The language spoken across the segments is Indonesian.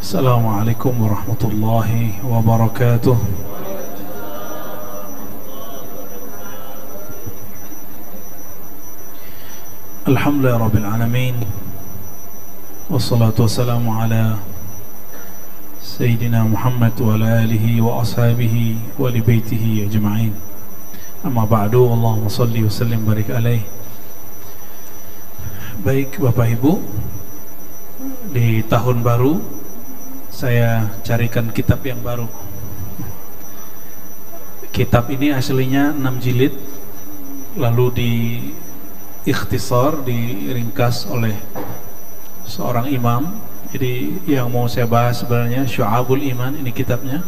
Assalamualaikum warahmatullahi wabarakatuh. Alhamdulillah rabbil alamin. Wassalatu wassalamu ala Sayyidina Muhammad wa ala alihi wa ashabihi wa li baitihi ajma'in. Amma ba'du, Allahumma salli wa sallim barik alaih. Baik Bapak Ibu, di tahun baru saya carikan kitab yang baru. Kitab ini aslinya 6 jilid, lalu di ikhtisar, diringkas oleh seorang imam. Jadi yang mau saya bahas sebenarnya Syu'abul Iman, ini kitabnya.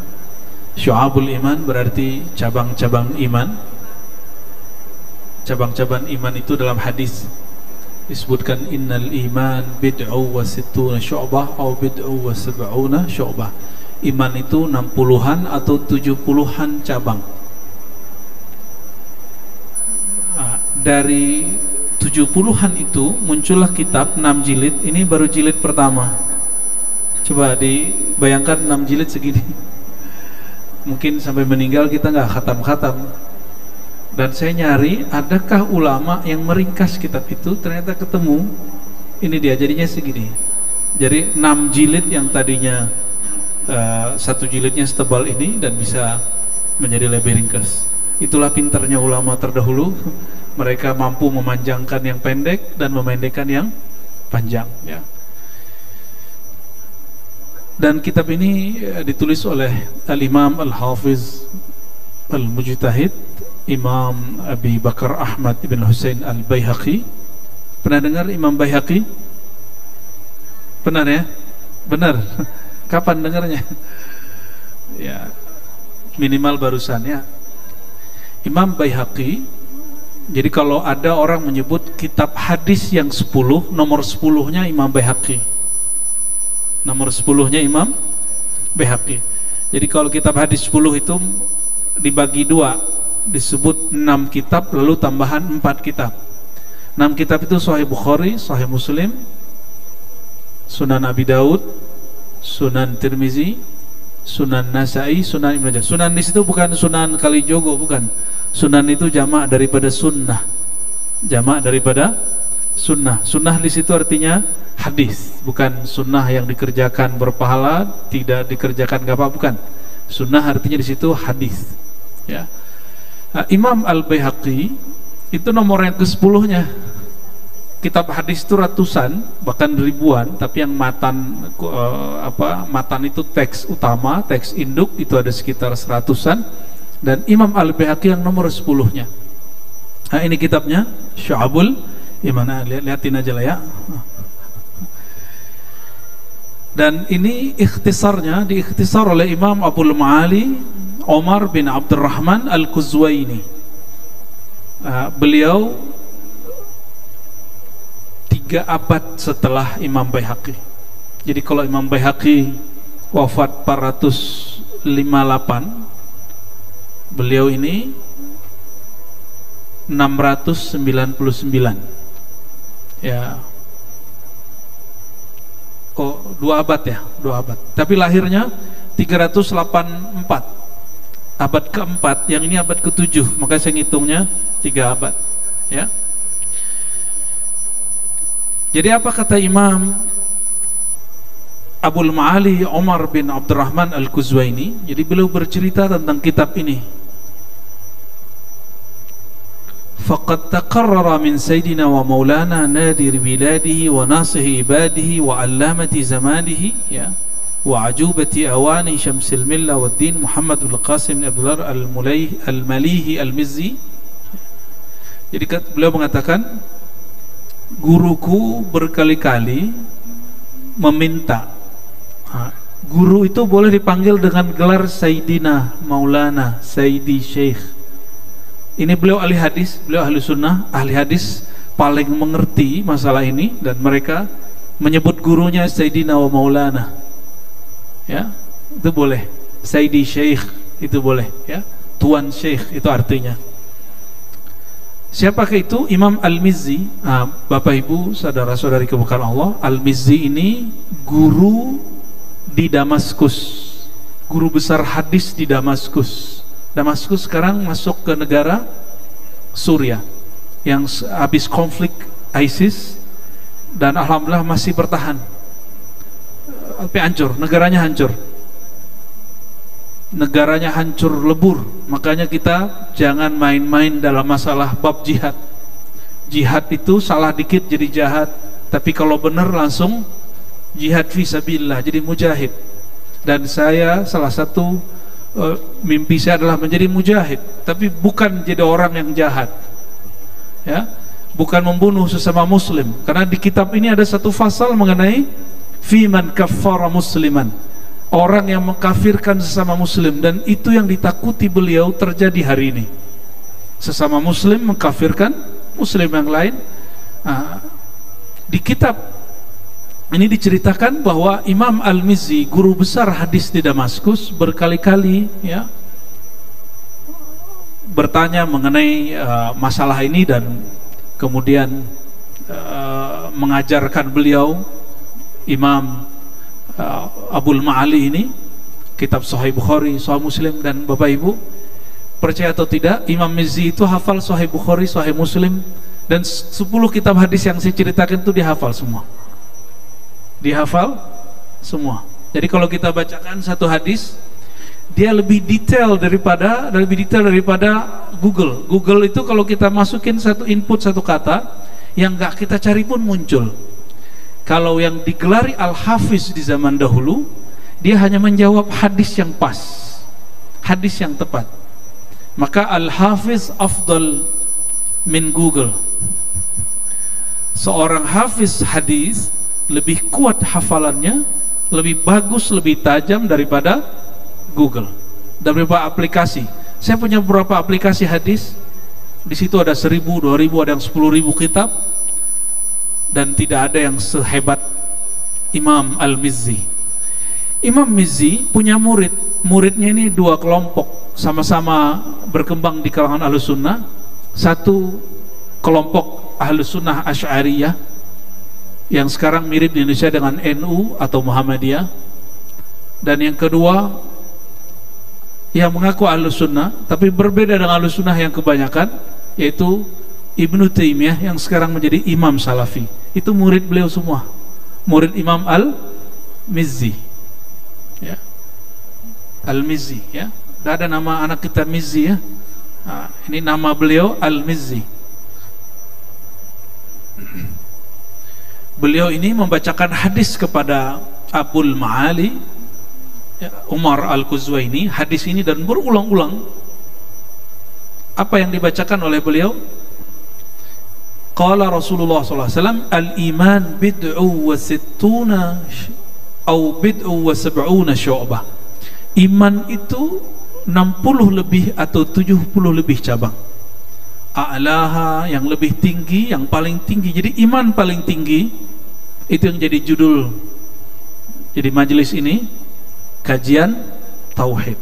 Syu'abul Iman berarti cabang-cabang iman. Cabang-cabang iman itu dalam hadis disebutkan innal iman bid'u wa sittuna syu'bah atau bid'u wa sab'una syu'bah. Iman itu 60-an atau 70-an cabang. Dari 70-an itu muncullah kitab 6 jilid. Ini baru jilid pertama. Coba dibayangkan 6 jilid segini. Mungkin sampai meninggal kita nggak khatam-khatam. Dan saya nyari adakah ulama yang meringkas kitab itu, ternyata ketemu. Ini dia, jadinya segini. Jadi 6 jilid yang tadinya satu jilidnya setebal ini dan bisa menjadi lebih ringkas. Itulah pintarnya ulama terdahulu. Mereka mampu memanjangkan yang pendek dan memendekkan yang panjang, ya. Dan kitab ini ditulis oleh Al-Imam Al-Hafiz Al-Mujtahid Imam Abi Bakar Ahmad ibn Husain Al-Baihaqi. Pernah dengar Imam Baihaqi? Benar ya? Benar. Kapan dengarnya? Ya, minimal barusan ya. Imam Baihaqi. Jadi kalau ada orang menyebut kitab hadis yang 10, nomor 10-nya Imam Baihaqi. Nomor 10-nya Imam Baihaqi. Jadi kalau kitab hadis 10 itu dibagi dua, disebut 6 kitab lalu tambahan 4 kitab. 6 kitab itu Sahih Bukhari, Sahih Muslim, Sunan Abi Daud, Sunan Tirmizi, Sunan Nasai, Sunan Ibnu Majah. Sunan di situ bukan Sunan Kalijogo, bukan. Sunan itu jamak daripada sunnah. Jamak daripada sunnah. Sunnah di situ artinya hadis, bukan sunnah yang dikerjakan berpahala, tidak dikerjakan enggak apa, bukan. Sunnah artinya di situ hadis. Ya. Imam Al-Baihaqi itu nomor yang ke-10-nya. Kitab hadis itu ratusan, bahkan ribuan, tapi yang matan matan itu teks utama, teks induk itu ada sekitar 100-an, dan Imam Al-Baihaqi yang nomor 10-nya. Nah, ini kitabnya Syu'abul Iman. Lihatin aja lah ya. Dan ini ikhtisarnya diikhtisar oleh Imam Abul Ma'ali Omar bin Abdurrahman Al-Quzwaini. Beliau 3 abad setelah Imam Baihaqi. Jadi kalau Imam Baihaqi wafat 458, beliau ini 699. Ya. Oh, 2 abad ya, 2 abad. Tapi lahirnya 384. Abad ke-4, yang ini abad ke-7, maka saya ngitungnya 3 abad, ya. Jadi apa kata Imam Abul Ma'ali Omar bin Abdurrahman Al-Quzwaini? Jadi beliau bercerita tentang kitab ini. Faqad taqarrara min sayyidina wa maulana nadir biladihi wa nasihi ibadihi wa allamati zamanihi, ya, wa ajubati awani syamsil millah wa din Muhammad bin Qasim bin Abdullah al-Malihi al-Mizzi. Jadi beliau mengatakan, guruku berkali-kali meminta. Guru itu boleh dipanggil dengan gelar Sayyidina, Maulana, Sayyidi, Syekh. Ini beliau ahli hadis, beliau ahli sunnah, ahli hadis paling mengerti masalah ini, dan mereka menyebut gurunya Sayyidina wa Maulana. Ya, itu boleh. Sayyidi Syekh itu boleh, ya. Tuan Syekh itu artinya. Siapakah itu? Imam Al-Mizzi. Bapak Ibu, saudara-saudari kemuliaan Allah, Al-Mizzi ini guru di Damaskus, guru besar hadis di Damaskus. Damaskus sekarang masuk ke negara Suriah yang habis konflik ISIS, dan alhamdulillah masih bertahan. Tapi hancur, negaranya hancur. Negaranya hancur lebur. Makanya kita jangan main-main dalam masalah bab jihad. Jihad itu salah dikit jadi jahat, tapi kalau benar langsung jihad fisabilillah, jadi mujahid. Dan saya salah satu mimpi saya adalah menjadi mujahid, tapi bukan jadi orang yang jahat, ya, bukan membunuh sesama muslim. Karena di kitab ini ada satu pasal mengenai fiman kaffara musliman, orang yang mengkafirkan sesama muslim, dan itu yang ditakuti beliau terjadi hari ini. Sesama muslim mengkafirkan muslim yang lain. Di kitab ini diceritakan bahwa Imam Al-Mizzi, guru besar hadis di Damaskus, berkali-kali ya bertanya mengenai masalah ini, dan kemudian mengajarkan beliau Imam Abul Ma'ali ini kitab Sahih Bukhari, Sahih Muslim. Dan Bapak Ibu, percaya atau tidak, Imam Mizzi itu hafal Sahih Bukhari, Sahih Muslim, dan 10 kitab hadis yang saya ceritakan itu dihafal semua. Dihafal semua. Jadi kalau kita bacakan satu hadis, dia lebih detail daripada Google. Google itu kalau kita masukin satu input, satu kata, yang nggak kita cari pun muncul. Kalau yang digelari Al-Hafiz di zaman dahulu, dia hanya menjawab hadis yang pas, hadis yang tepat. Maka Al-Hafiz afdal min Google. Seorang hafiz hadis lebih kuat hafalannya, lebih bagus, lebih tajam daripada Google, daripada aplikasi. Saya punya beberapa aplikasi hadis, di situ ada 1000, 2000, ada yang 10.000 kitab, dan tidak ada yang sehebat Imam Al-Mizzi. Imam Mizzi punya muridnya ini 2 kelompok, sama-sama berkembang di kalangan Ahlus Sunnah. Satu kelompok Ahlus Sunnah Asy'ariyah yang sekarang mirip di Indonesia dengan NU atau Muhammadiyah, dan yang kedua yang mengaku Ahlus Sunnah tapi berbeda dengan Ahlus Sunnah yang kebanyakan, yaitu Ibnu Taimiyah yang sekarang menjadi Imam Salafi. Itu murid beliau semua, murid Imam Al-Mizzi, ya. Al-Mizzi, ya. Tidak ada nama anak kita Mizzi, ya. Nah, ini nama beliau Al-Mizzi. Beliau ini membacakan hadis kepada Abul Ma'ali, ya, Umar Al-Quzwaini, hadis ini, dan berulang-ulang. Apa yang dibacakan oleh beliau? Qala Rasulullah SAW, al-iman bid'u wa sittuna atau bid'u wa sab'una syu'bah. Iman itu 60 lebih atau 70 lebih cabang. A'laha, yang lebih tinggi, yang paling tinggi. Jadi iman paling tinggi, itu yang jadi judul jadi majelis ini, kajian tauhid.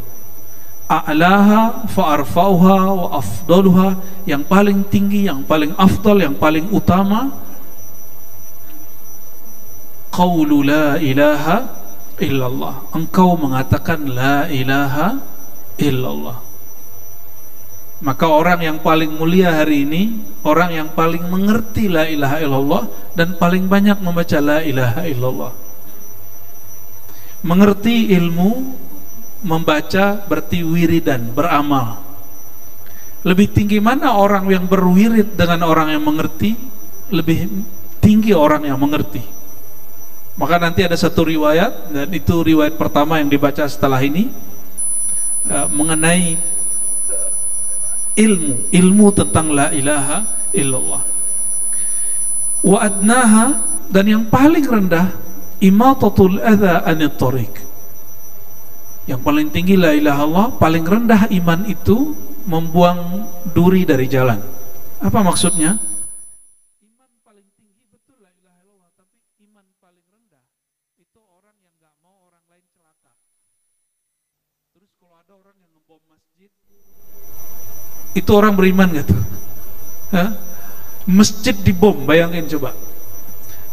A'laha fa arfa'uha wa afdaluha, yang paling tinggi, yang paling afdal, yang paling utama, qaulu la ilaha illallah, engkau mengatakan la ilaha illallah. Maka orang yang paling mulia hari ini, orang yang paling mengerti la ilaha illallah dan paling banyak membaca la ilaha illallah. Mengerti ilmu, membaca berarti wiridan, beramal. Lebih tinggi mana orang yang berwirid dengan orang yang mengerti? Lebih tinggi orang yang mengerti. Maka nanti ada satu riwayat, dan itu riwayat pertama yang dibaca setelah ini, mengenai ilmu tentang la ilaha illallah. Wa adnaha, dan yang paling rendah, imatatul adza anit thariq. Yang paling tinggi la ilaha illallah, paling rendah iman itu membuang duri dari jalan. Apa maksudnya? Iman paling tinggi betul la ilaha illallah, tapi iman paling rendah itu orang yang nggak mau orang lain celaka. Terus kalau ada orang yang ngebom masjid, itu orang beriman gak tuh? Hah? Masjid dibom, bayangin coba.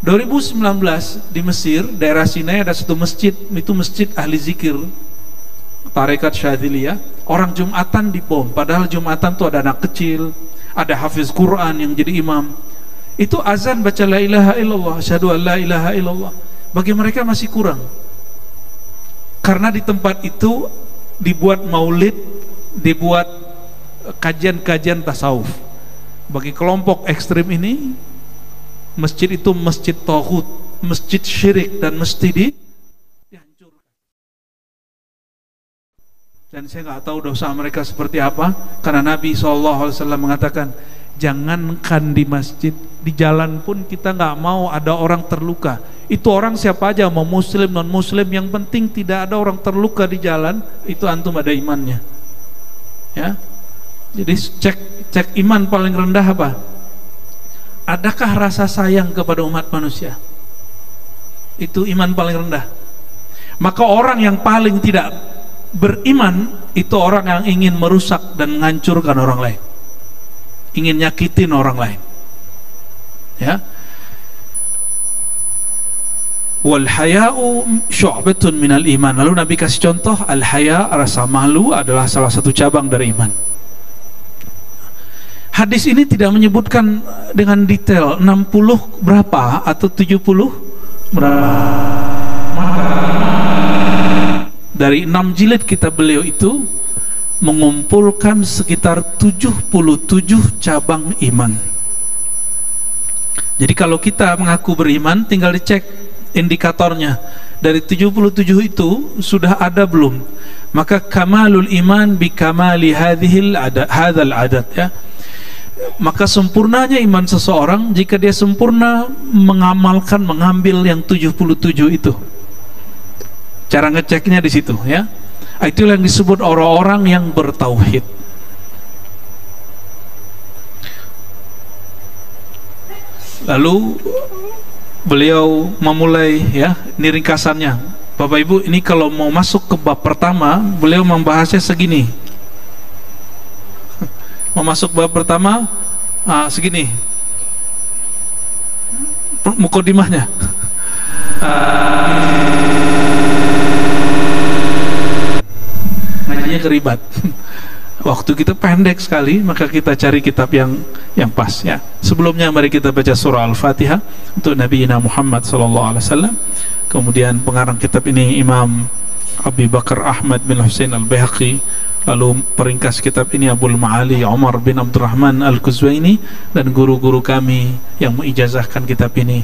2019 di Mesir, daerah Sinai, ada satu masjid, itu masjid ahli zikir tarekat Syadziliyah. Orang Jumatan dibom, padahal Jumatan tuh ada anak kecil, ada hafiz Quran yang jadi imam. Itu azan baca la ilaha illallah, asyhadu an la ilaha illallah. Bagi mereka masih kurang. Karena di tempat itu dibuat maulid, dibuat kajian-kajian tasawuf. Bagi kelompok ekstrim ini, masjid itu masjid tauhid, masjid syirik, dan mesti dihancurkan. Dan saya nggak tahu dosa mereka seperti apa, karena Nabi SAW mengatakan, jangankan di masjid, di jalan pun kita nggak mau ada orang terluka. Itu orang siapa aja, mau muslim non muslim, yang penting tidak ada orang terluka di jalan, itu antum ada imannya. Ya, jadi cek iman paling rendah apa? Adakah rasa sayang kepada umat manusia? Itu iman paling rendah. Maka orang yang paling tidak beriman itu orang yang ingin merusak dan menghancurkan orang lain, ingin nyakitin orang lain. Ya. Wal haya'u syu'batun minal iman. Lalu Nabi kasih contoh, al haya, rasa malu adalah salah satu cabang dari iman. Hadis ini tidak menyebutkan dengan detail 60 berapa atau 70 berapa. Maka dari 6 jilid kitab beliau itu mengumpulkan sekitar 77 cabang iman. Jadi kalau kita mengaku beriman, tinggal dicek indikatornya. Dari 77 itu sudah ada belum? Maka kamalul iman bi kamali hadzal adat, ya. Maka sempurnanya iman seseorang jika dia sempurna mengamalkan, mengambil yang 77 itu. Cara ngeceknya di situ, ya. Itulah yang disebut orang-orang yang bertauhid. Lalu beliau memulai, ya, ini ringkasannya. Bapak Ibu, ini kalau mau masuk ke bab pertama, beliau membahasnya segini. Mau masuk bab pertama, segini mukadimahnya. Ngajinya keribat. Waktu kita pendek sekali, maka kita cari kitab yang pas, ya. Sebelumnya mari kita baca surah Al-Fatihah untuk Nabi Muhammad SAW. Kemudian pengarang kitab ini Imam Abi Bakar Ahmad bin Husain Al-Baihaqi. Lalu peringkas kitab ini Abul Ma'ali Umar bin Abdurrahman Al-Quzwaini, dan guru-guru kami yang mengijazahkan kitab ini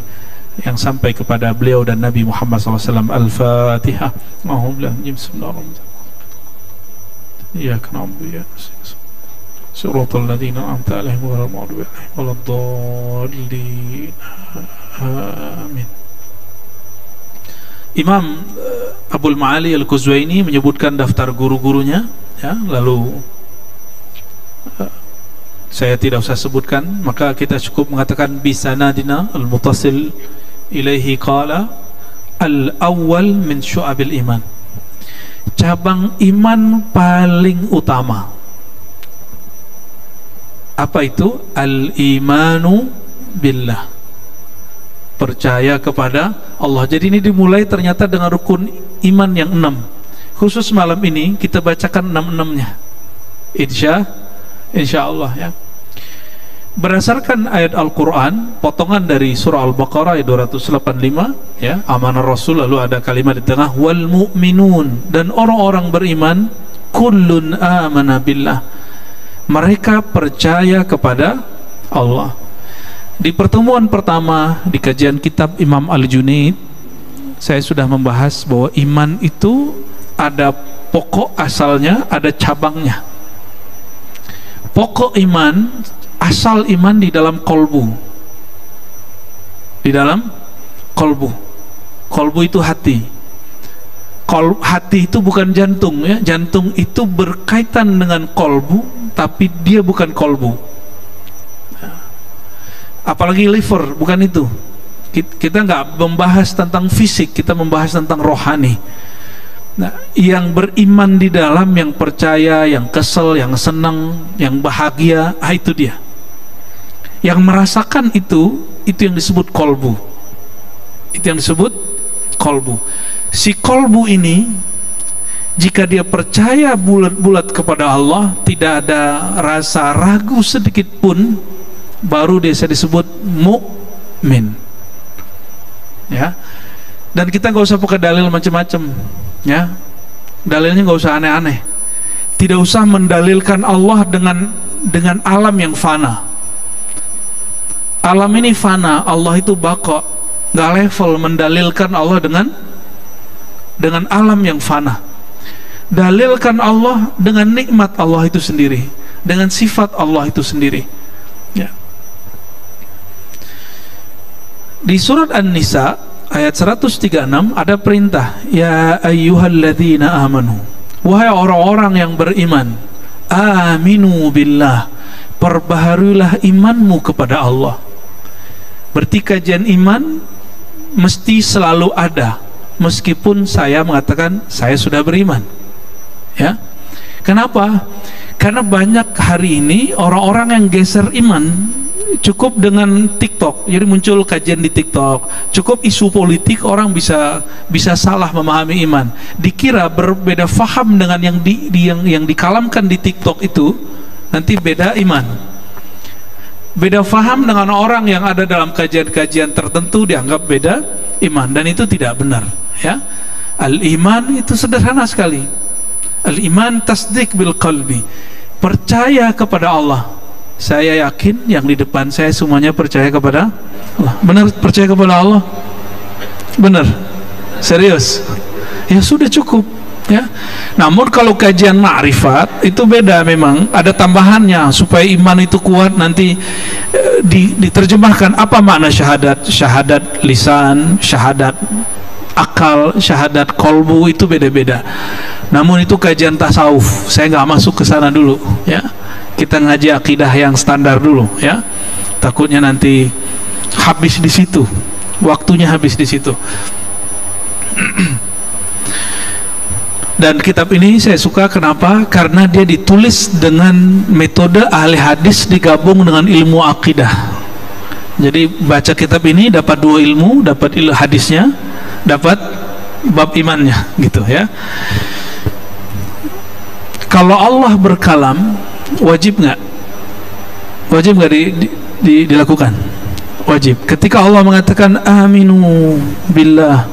yang sampai kepada beliau dan Nabi Muhammad SAW. Al-Fatihah. Bismillahirrahmanirrahim. Iyyaka na'budu wa iyyaka nasta'in. Shiratal ladzina an'amta 'alaihim ghairil maghdubi 'alaihim waladdallin. Amin. Imam Abul Ma'ali Al-Quzwaini menyebutkan daftar guru-gurunya, ya, lalu saya tidak usah sebutkan, maka kita cukup mengatakan bisanadina al-mutasil ilaihi qala al-awwal min syu'abil iman. Cabang iman paling utama apa itu? Al-imanu billah, percaya kepada Allah. Jadi ini dimulai ternyata dengan rukun iman yang 6. Khusus malam ini kita bacakan 6-6-nya, insya Allah, ya. Berdasarkan ayat Al-Quran, potongan dari surah Al-Baqarah ayat 285, ya, amanah Rasul, lalu ada kalimat di tengah wal mu'minun, dan orang-orang beriman kullun amana billah, mereka percaya kepada Allah. Di pertemuan pertama di kajian kitab Imam Al-Junaid, saya sudah membahas bahwa iman itu ada pokok asalnya, ada cabangnya. Pokok iman, asal iman di dalam kolbu. Di dalam kolbu. Kolbu itu hati. Hati itu bukan jantung, ya. Jantung itu berkaitan dengan kolbu, tapi dia bukan kolbu. Apalagi liver, bukan itu. Kita nggak membahas tentang fisik, kita membahas tentang rohani. Nah, yang beriman di dalam, yang percaya, yang kesel, yang senang, yang bahagia, itu dia. Yang merasakan itu yang disebut kolbu. Itu yang disebut kolbu. Si kolbu ini, jika dia percaya bulat-bulat kepada Allah, tidak ada rasa ragu sedikit pun, baru dia disebut mukmin. Ya. Dan kita nggak usah pakai dalil macam-macam, ya. Dalilnya nggak usah aneh-aneh. Tidak usah mendalilkan Allah dengan alam yang fana. Alam ini fana, Allah itu baqa. Nggak level mendalilkan Allah dengan alam yang fana. Dalilkan Allah dengan nikmat Allah itu sendiri, dengan sifat Allah itu sendiri. Ya. Di surat An-Nisa ayat 136 ada perintah, ya ayyuhalladzina amanu, wahai orang-orang yang beriman, aminu billah, perbaharuilah imanmu kepada Allah. Berarti kajian iman mesti selalu ada, meskipun saya mengatakan saya sudah beriman. Ya. Kenapa? Karena banyak hari ini orang-orang yang geser iman cukup dengan TikTok. Jadi muncul kajian di TikTok, cukup isu politik, orang bisa salah memahami iman. Dikira berbeda faham dengan yang dikalamkan di TikTok itu, nanti beda iman. Beda faham dengan orang yang ada dalam kajian-kajian tertentu, dianggap beda iman, dan itu tidak benar. Ya, al-iman itu sederhana sekali. Al-iman tasdik bil qalbi, percaya kepada Allah. Saya yakin yang di depan saya semuanya percaya kepada Allah. Benar percaya kepada Allah? Benar? Serius? Ya sudah cukup. Ya. Namun kalau kajian ma'rifat itu beda, memang ada tambahannya supaya iman itu kuat. Nanti diterjemahkan apa makna syahadat, syahadat lisan, syahadat akal, syahadat kolbu, itu beda-beda. Namun itu kajian tasawuf, saya nggak masuk ke sana dulu. Ya, kita ngaji akidah yang standar dulu. Ya, takutnya nanti habis di situ, waktunya habis di situ. Dan kitab ini saya suka, kenapa? Karena dia ditulis dengan metode ahli hadis digabung dengan ilmu akidah. Jadi baca kitab ini dapat dua ilmu, dapat ilmu hadisnya, dapat bab imannya, gitu ya. Kalau Allah berkalam, wajib nggak? Wajib nggak dilakukan? Wajib. Ketika Allah mengatakan aminu billah,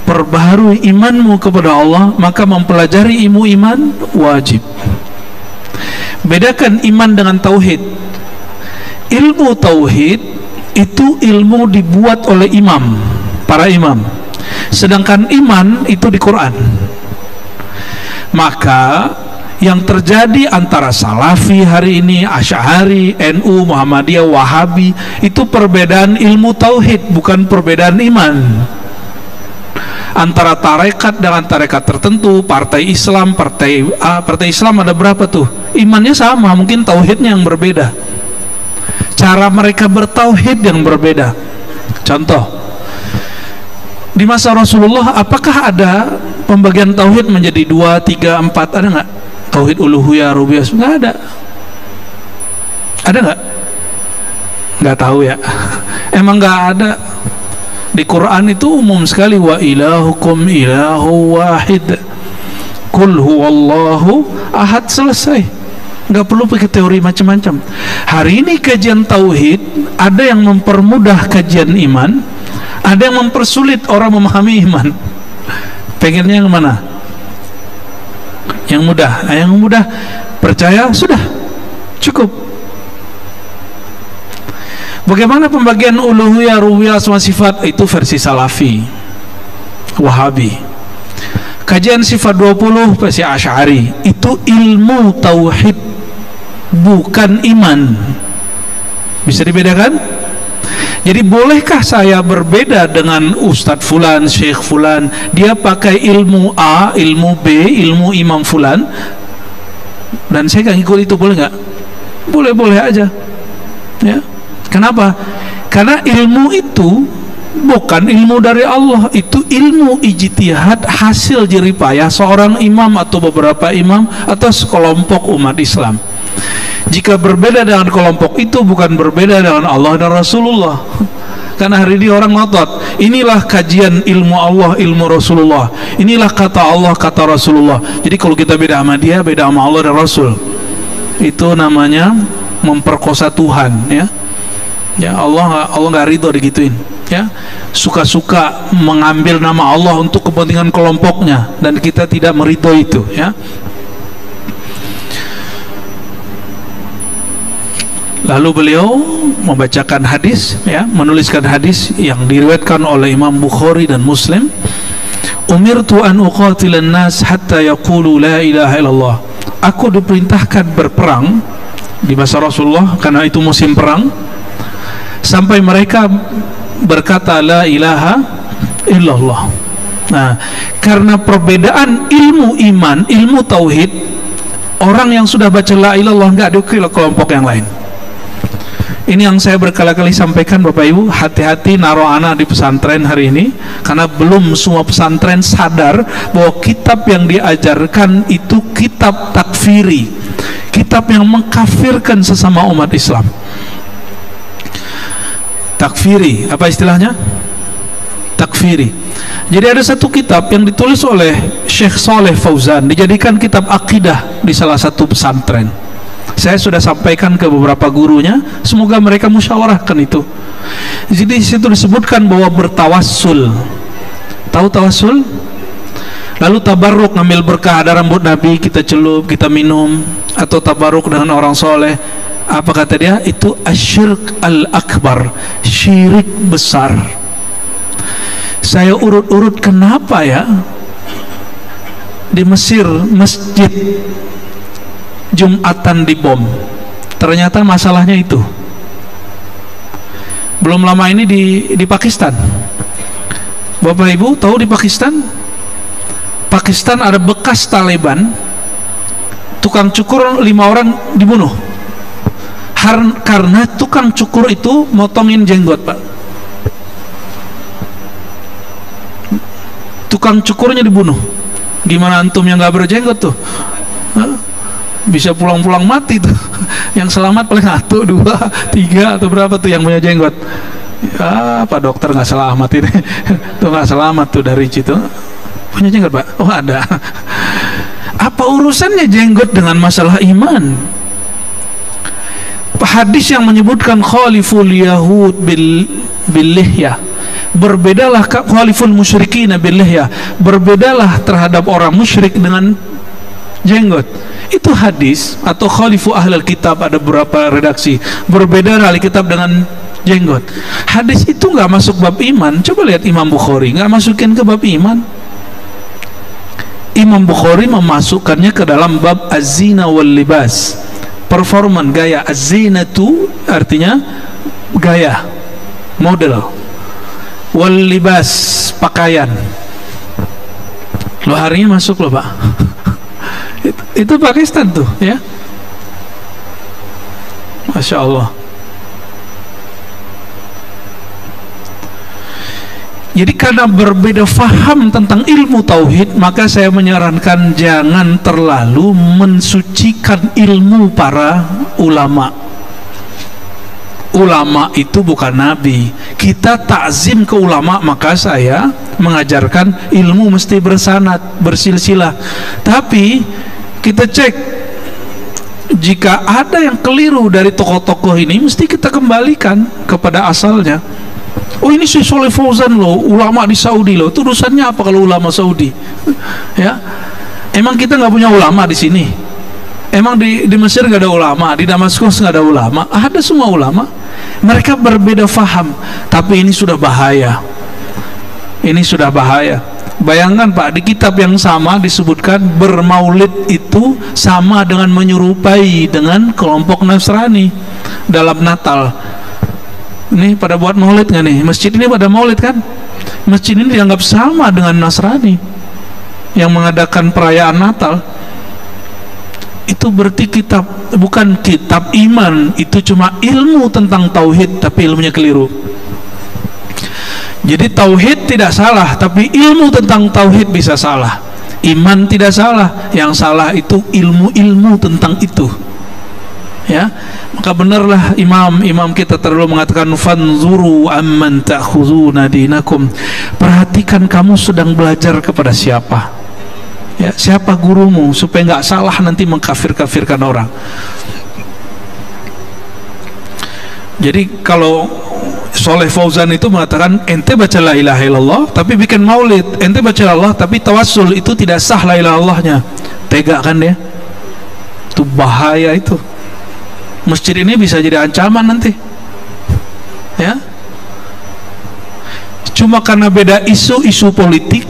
perbaharui imanmu kepada Allah, maka mempelajari ilmu iman wajib. Bedakan iman dengan tauhid. Ilmu tauhid itu ilmu dibuat oleh imam, para imam. Sedangkan iman itu di Quran. Maka yang terjadi antara Salafi hari ini, Asy'ari, NU, Muhammadiyah, Wahabi, itu perbedaan ilmu tauhid, bukan perbedaan iman. Antara tarekat dengan tarekat tertentu, partai Islam, partai A, partai Islam ada berapa tuh? Imannya sama, mungkin tauhidnya yang berbeda. Cara mereka bertauhid yang berbeda. Contoh, di masa Rasulullah apakah ada pembagian tauhid menjadi 2, 3, 4? Ada nggak? Tauhid uluhiyah, rububiyah? Nggak ada. Ada nggak? Nggak tahu ya. Emang nggak ada. Di Quran itu umum sekali, wa ilahukum ilahu wahid, qul huwallahu ahad, selesai. Nggak perlu pakai teori macam-macam. Hari ini kajian tauhid ada yang mempermudah kajian iman, ada yang mempersulit orang memahami iman. Pengennya yang mana? Yang mudah. Yang mudah percaya, sudah cukup. Bagaimana pembagian uluhiyah, rububiyah, asma sifat? Itu versi Salafi, Wahabi. Kajian sifat 20 versi Asy'ari. Itu ilmu tauhid, bukan iman. Bisa dibedakan? Jadi bolehkah saya berbeda dengan Ustadz Fulan, Syekh Fulan? Dia pakai ilmu A, ilmu B, ilmu Imam Fulan, dan saya nggak ikut itu, boleh nggak? Boleh-boleh aja. Ya. Kenapa? Karena ilmu itu bukan ilmu dari Allah, itu ilmu ijtihad, hasil jeripayah seorang imam atau beberapa imam atau sekelompok umat Islam. Jika berbeda dengan kelompok itu, bukan berbeda dengan Allah dan Rasulullah. karena hari ini orang ngotot, inilah kajian ilmu Allah, ilmu Rasulullah, inilah kata Allah, kata Rasulullah. Jadi kalau kita beda sama dia, beda sama Allah dan Rasul, itu namanya memperkosa Tuhan, ya. Ya, Allah nggak ridho digituin, ya. Suka-suka mengambil nama Allah untuk kepentingan kelompoknya, dan kita tidak meridho itu, ya. Lalu beliau membacakan hadis, ya, menuliskan hadis yang diriwayatkan oleh Imam Bukhari dan Muslim. Umirtu an uqatilan nas hatta yaqulu la ilaha illallah. Aku diperintahkan berperang di masa Rasulullah karena itu musim perang, sampai mereka berkata la ilaha illallah. Nah, karena perbedaan ilmu iman, ilmu tauhid, orang yang sudah baca la ilaha illallah nggak diukir kelompok yang lain. Ini yang saya berkali-kali sampaikan Bapak Ibu, hati-hati naruh anak di pesantren hari ini, karena belum semua pesantren sadar bahwa kitab yang diajarkan itu kitab takfiri, kitab yang mengkafirkan sesama umat Islam. Takfiri, apa istilahnya? Takfiri. Jadi ada satu kitab yang ditulis oleh Syekh Saleh Fauzan, dijadikan kitab akidah di salah satu pesantren. Saya sudah sampaikan ke beberapa gurunya, semoga mereka musyawarahkan itu. Jadi di situ disebutkan bahwa bertawassul. Tahu tawassul? Lalu tabarruk, ngambil berkah, ada rambut Nabi kita celup, kita minum, atau tabarruk dengan orang soleh. Apa kata dia? Itu asyirk al-akbar, syirik besar. Saya urut-urut, kenapa ya di Mesir masjid Jumatan dibom? Ternyata masalahnya itu. Belum lama ini di Pakistan. Bapak Ibu tahu di Pakistan ada bekas Taliban, tukang cukur 5 orang dibunuh karena tukang cukur itu motongin jenggot, Pak. Tukang cukurnya dibunuh. Gimana antum yang nggak berjenggot tuh? Bisa pulang-pulang mati tuh. Yang selamat paling 1, 2, 3 atau berapa tuh yang punya jenggot. Ya, Pak dokter nggak selamat ini. Tuh nggak selamat tuh dari situ. Punya jenggot, Pak? Oh, ada. Apa urusannya jenggot dengan masalah iman? Hadis yang menyebutkan khaliful yahud bil lihyah, berbedalah khaliful musyrikin bil lihyah, berbedalah terhadap orang musyrik dengan jenggot. Itu hadis. Atau khalifu ahlul kitab, ada beberapa redaksi, berbeda ahli kitab dengan jenggot. Hadis itu nggak masuk bab iman. Coba lihat Imam Bukhari, nggak masukin ke bab iman. Imam Bukhari memasukkannya ke dalam bab az-zina wal libas, performan, gaya. Az-zinatu artinya gaya, model, wal libas pakaian. Lo harinya masuk loh, Pak. Itu Pakistan tuh, ya. Masya Allah. Jadi karena berbeda faham tentang ilmu tauhid, maka saya menyarankan jangan terlalu mensucikan ilmu para ulama. Ulama itu bukan nabi. Kita takzim ke ulama, maka saya mengajarkan ilmu mesti bersanad, bersilsilah. Tapi kita cek, jika ada yang keliru dari tokoh-tokoh ini, mesti kita kembalikan kepada asalnya. Oh, ini si Saleh Fauzan loh, ulama di Saudi loh. Itu urusannya apa kalau ulama Saudi? Ya, emang kita nggak punya ulama di sini? Emang di Mesir nggak ada ulama? Di Damaskus nggak ada ulama? Ada semua ulama. Mereka berbeda faham, tapi ini sudah bahaya. Ini sudah bahaya. Bayangkan Pak, di kitab yang sama disebutkan bermaulid itu sama dengan menyerupai dengan kelompok Nasrani dalam Natal. Ini pada buat maulid nggak nih? Masjid ini pada maulid kan? Masjid ini dianggap sama dengan Nasrani yang mengadakan perayaan Natal. Itu berarti kitab, bukan kitab iman, itu cuma ilmu tentang tauhid, tapi ilmunya keliru. Jadi tauhid tidak salah, tapi ilmu tentang tauhid bisa salah. Iman tidak salah, yang salah itu ilmu-ilmu tentang itu. Ya, maka benarlah imam kita terdahulu mengatakan fanzuru amman ta'khuzuna dinakum. Perhatikan kamu sedang belajar kepada siapa. Ya, siapa gurumu, supaya nggak salah nanti mengkafir-kafirkan orang. Jadi kalau Soleh Fauzan itu mengatakan ente baca la ilaha illallah tapi bikin maulid, ente baca Allah tapi tawassul, itu tidak sah la ilaha illallahnya. Tega kan dia? Itu bahaya itu. Masjid ini bisa jadi ancaman nanti, ya. Cuma karena beda isu politik,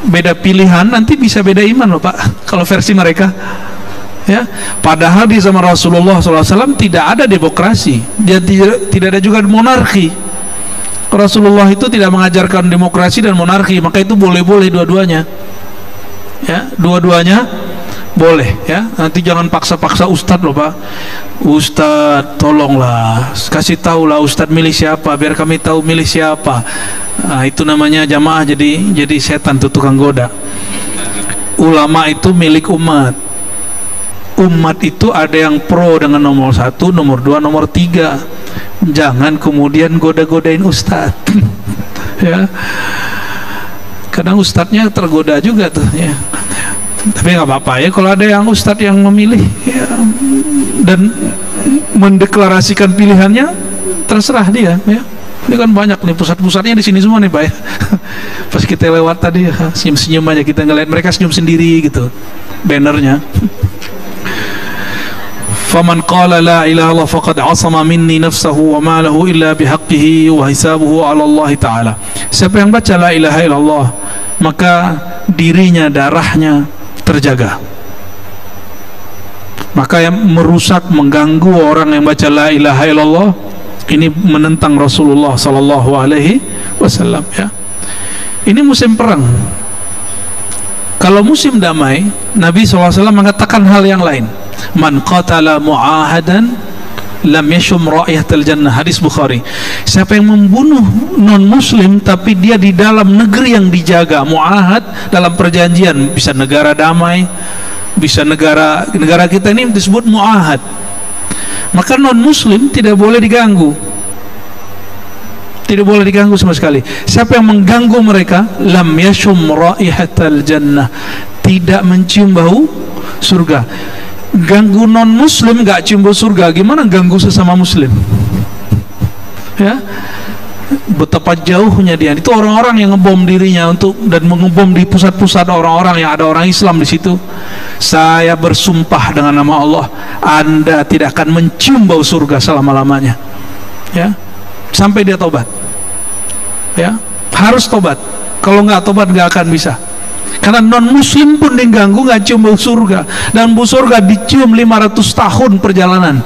beda pilihan, nanti bisa beda iman loh Pak, kalau versi mereka, ya. Padahal di zaman Rasulullah SAW tidak ada demokrasi, dan tidak ada juga monarki. Rasulullah itu tidak mengajarkan demokrasi dan monarki, maka itu boleh-boleh dua-duanya, ya, dua-duanya boleh, ya. Nanti jangan paksa-paksa ustadz loh Pak. Ustadz tolonglah kasih tahu lah ustadz milih siapa, biar kami tahu milih siapa. Nah, itu namanya jamaah jadi setan tuh, tukang goda. Ulama itu milik umat. Umat itu ada yang pro dengan nomor 1, nomor 2, nomor 3. Jangan kemudian goda-godain ustadz. Ya, kadang ustadznya tergoda juga tuh, ya. Tapi nggak apa-apa ya kalau ada yang ustadz yang memilih, ya, dan mendeklarasikan pilihannya, terserah dia, ya. Ini kan banyak nih, pusat-pusatnya di sini semua nih Pak, ya. Pas kita lewat tadi, senyum-senyum aja, kita ngeliat mereka senyum sendiri gitu, bannernya. Faman qala la ilaha illallah faqad asama minni nafsahu wa ma lahu illa bihaqqihi wa hisabuhu 'ala Allah taala. Siapa yang baca la ilaha illallah, maka dirinya, darahnya terjaga. Maka yang merusak, mengganggu orang yang baca la ilaha illallah ini menentang Rasulullah sallallahu alaihi wasallam, ya. Ini musim perang. Kalau musim damai, Nabi SAW mengatakan hal yang lain. Man qatala mu'ahadan lam yashum ra'ihatal jannah, hadis Bukhari. Siapa yang membunuh non muslim tapi dia di dalam negeri yang dijaga, mu'ahad dalam perjanjian, bisa negara damai, bisa negara kita ini disebut mu'ahad, maka non muslim tidak boleh diganggu, tidak boleh diganggu sama sekali. Siapa yang mengganggu mereka, lam yashum ra'ihatal jannah, tidak mencium bau surga. Ganggu non muslim gak cium bau surga, gimana ganggu sesama muslim, ya. Betapa jauhnya dia. Itu orang-orang yang ngebom dirinya dan mengebom di pusat-pusat orang-orang yang ada orang Islam di situ. Saya bersumpah dengan nama Allah, Anda tidak akan mencium bau surga selama-lamanya, ya, sampai dia tobat, ya. Harus tobat. Kalau nggak tobat nggak akan bisa. Karena non muslim pun diganggu nggak cium bau surga, dan bau surga dicium 500 tahun perjalanan.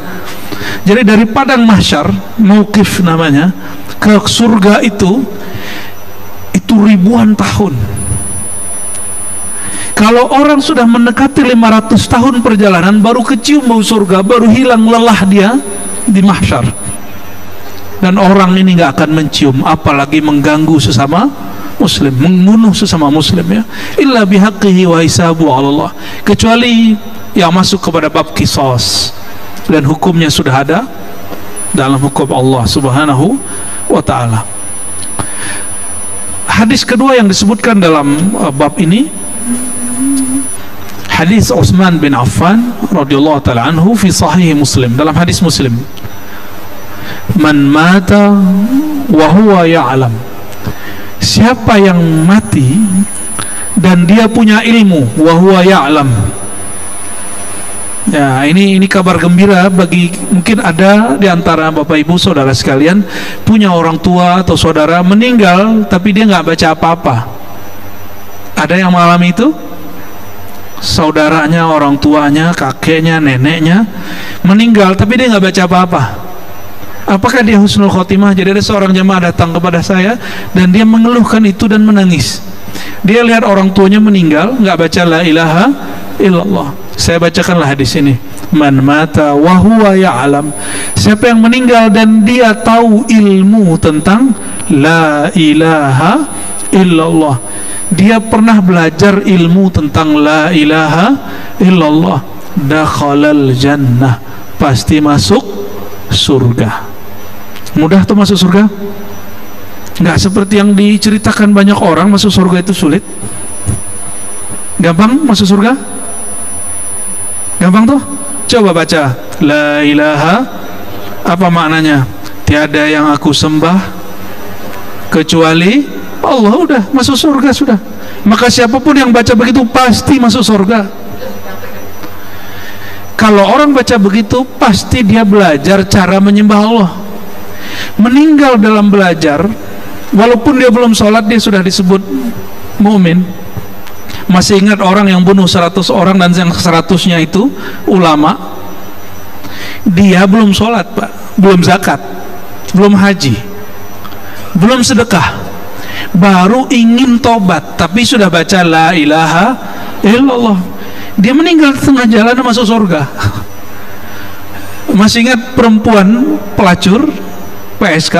Jadi dari padang mahsyar, mauqif namanya, ke surga itu ribuan tahun. Kalau orang sudah mendekati 500 tahun perjalanan baru kecium bau surga, baru hilang lelah dia di mahsyar. Dan orang ini nggak akan mencium, apalagi mengganggu sesama muslim, membunuh sesama muslim, ya. Illa bihaqqihi wa hisabu 'ala Allah, kecuali yang masuk kepada bab qisas, dan hukumnya sudah ada dalam hukum Allah Subhanahu wa ta'ala. Hadis kedua yang disebutkan dalam bab ini, hadis Utsman bin Affan radhiyallahu ta'ala anhu fi sahih Muslim. Dalam hadis Muslim, man mata wa huwa ya'lam, siapa yang mati dan dia punya ilmu, wa huwa ya'lam. Ya, ini kabar gembira bagi mungkin ada di antara Bapak Ibu saudara sekalian punya orang tua atau saudara meninggal tapi dia nggak baca apa-apa. Ada yang mengalami itu? Saudaranya, orang tuanya, kakeknya, neneknya meninggal tapi dia nggak baca apa-apa. Apakah dia husnul khotimah? Jadi ada seorang jemaah datang kepada saya dan dia mengeluhkan itu dan menangis. Dia lihat orang tuanya meninggal, nggak baca la ilaha illallah. Saya bacakanlah hadis ini. Man mata wa huwa ya'lam, siapa yang meninggal dan dia tahu ilmu tentang la ilaha illallah, dia pernah belajar ilmu tentang la ilaha illallah, dakhalal jannah, pasti masuk surga. Mudah tuh masuk surga? Nggak seperti yang diceritakan banyak orang masuk surga itu sulit. Gampang masuk surga? Gampang tuh? Coba baca la ilaha, apa maknanya? Tiada yang aku sembah kecuali Allah, udah masuk surga sudah. Maka siapapun yang baca begitu pasti masuk surga. Kalau orang baca begitu pasti dia belajar cara menyembah Allah. Meninggal dalam belajar, walaupun dia belum sholat dia sudah disebut mukmin. Masih ingat orang yang bunuh 100 orang dan yang 100-nya itu ulama? Dia belum sholat Pak, belum zakat, belum haji, belum sedekah, baru ingin tobat tapi sudah baca la ilaha illallah. Dia meninggal di tengah jalan masuk surga. Masih ingat perempuan pelacur PSK?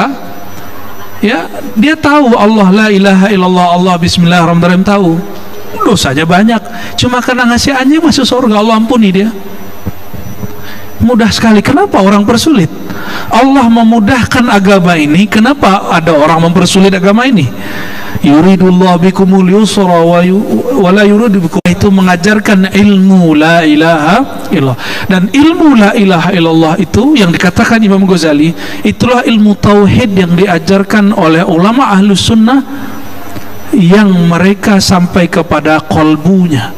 Ya, dia tahu Allah la ilaha illallah, Allah bismillahirrahmanirrahim, tahu. Dosanya banyak, cuma karena ngasih aja masuk surga, Allah ampuni dia. Mudah sekali. Kenapa orang persulit? Allah memudahkan agama ini, kenapa ada orang mempersulit agama ini? Yuridullahu bikumul yusra wa la yuridu bikum, itu mengajarkan ilmu la ilaha illallah. Dan ilmu la ilaha illallah itu yang dikatakan Imam Ghazali, itulah ilmu tauhid yang diajarkan oleh ulama ahlus sunnah, yang mereka sampai kepada kolbunya.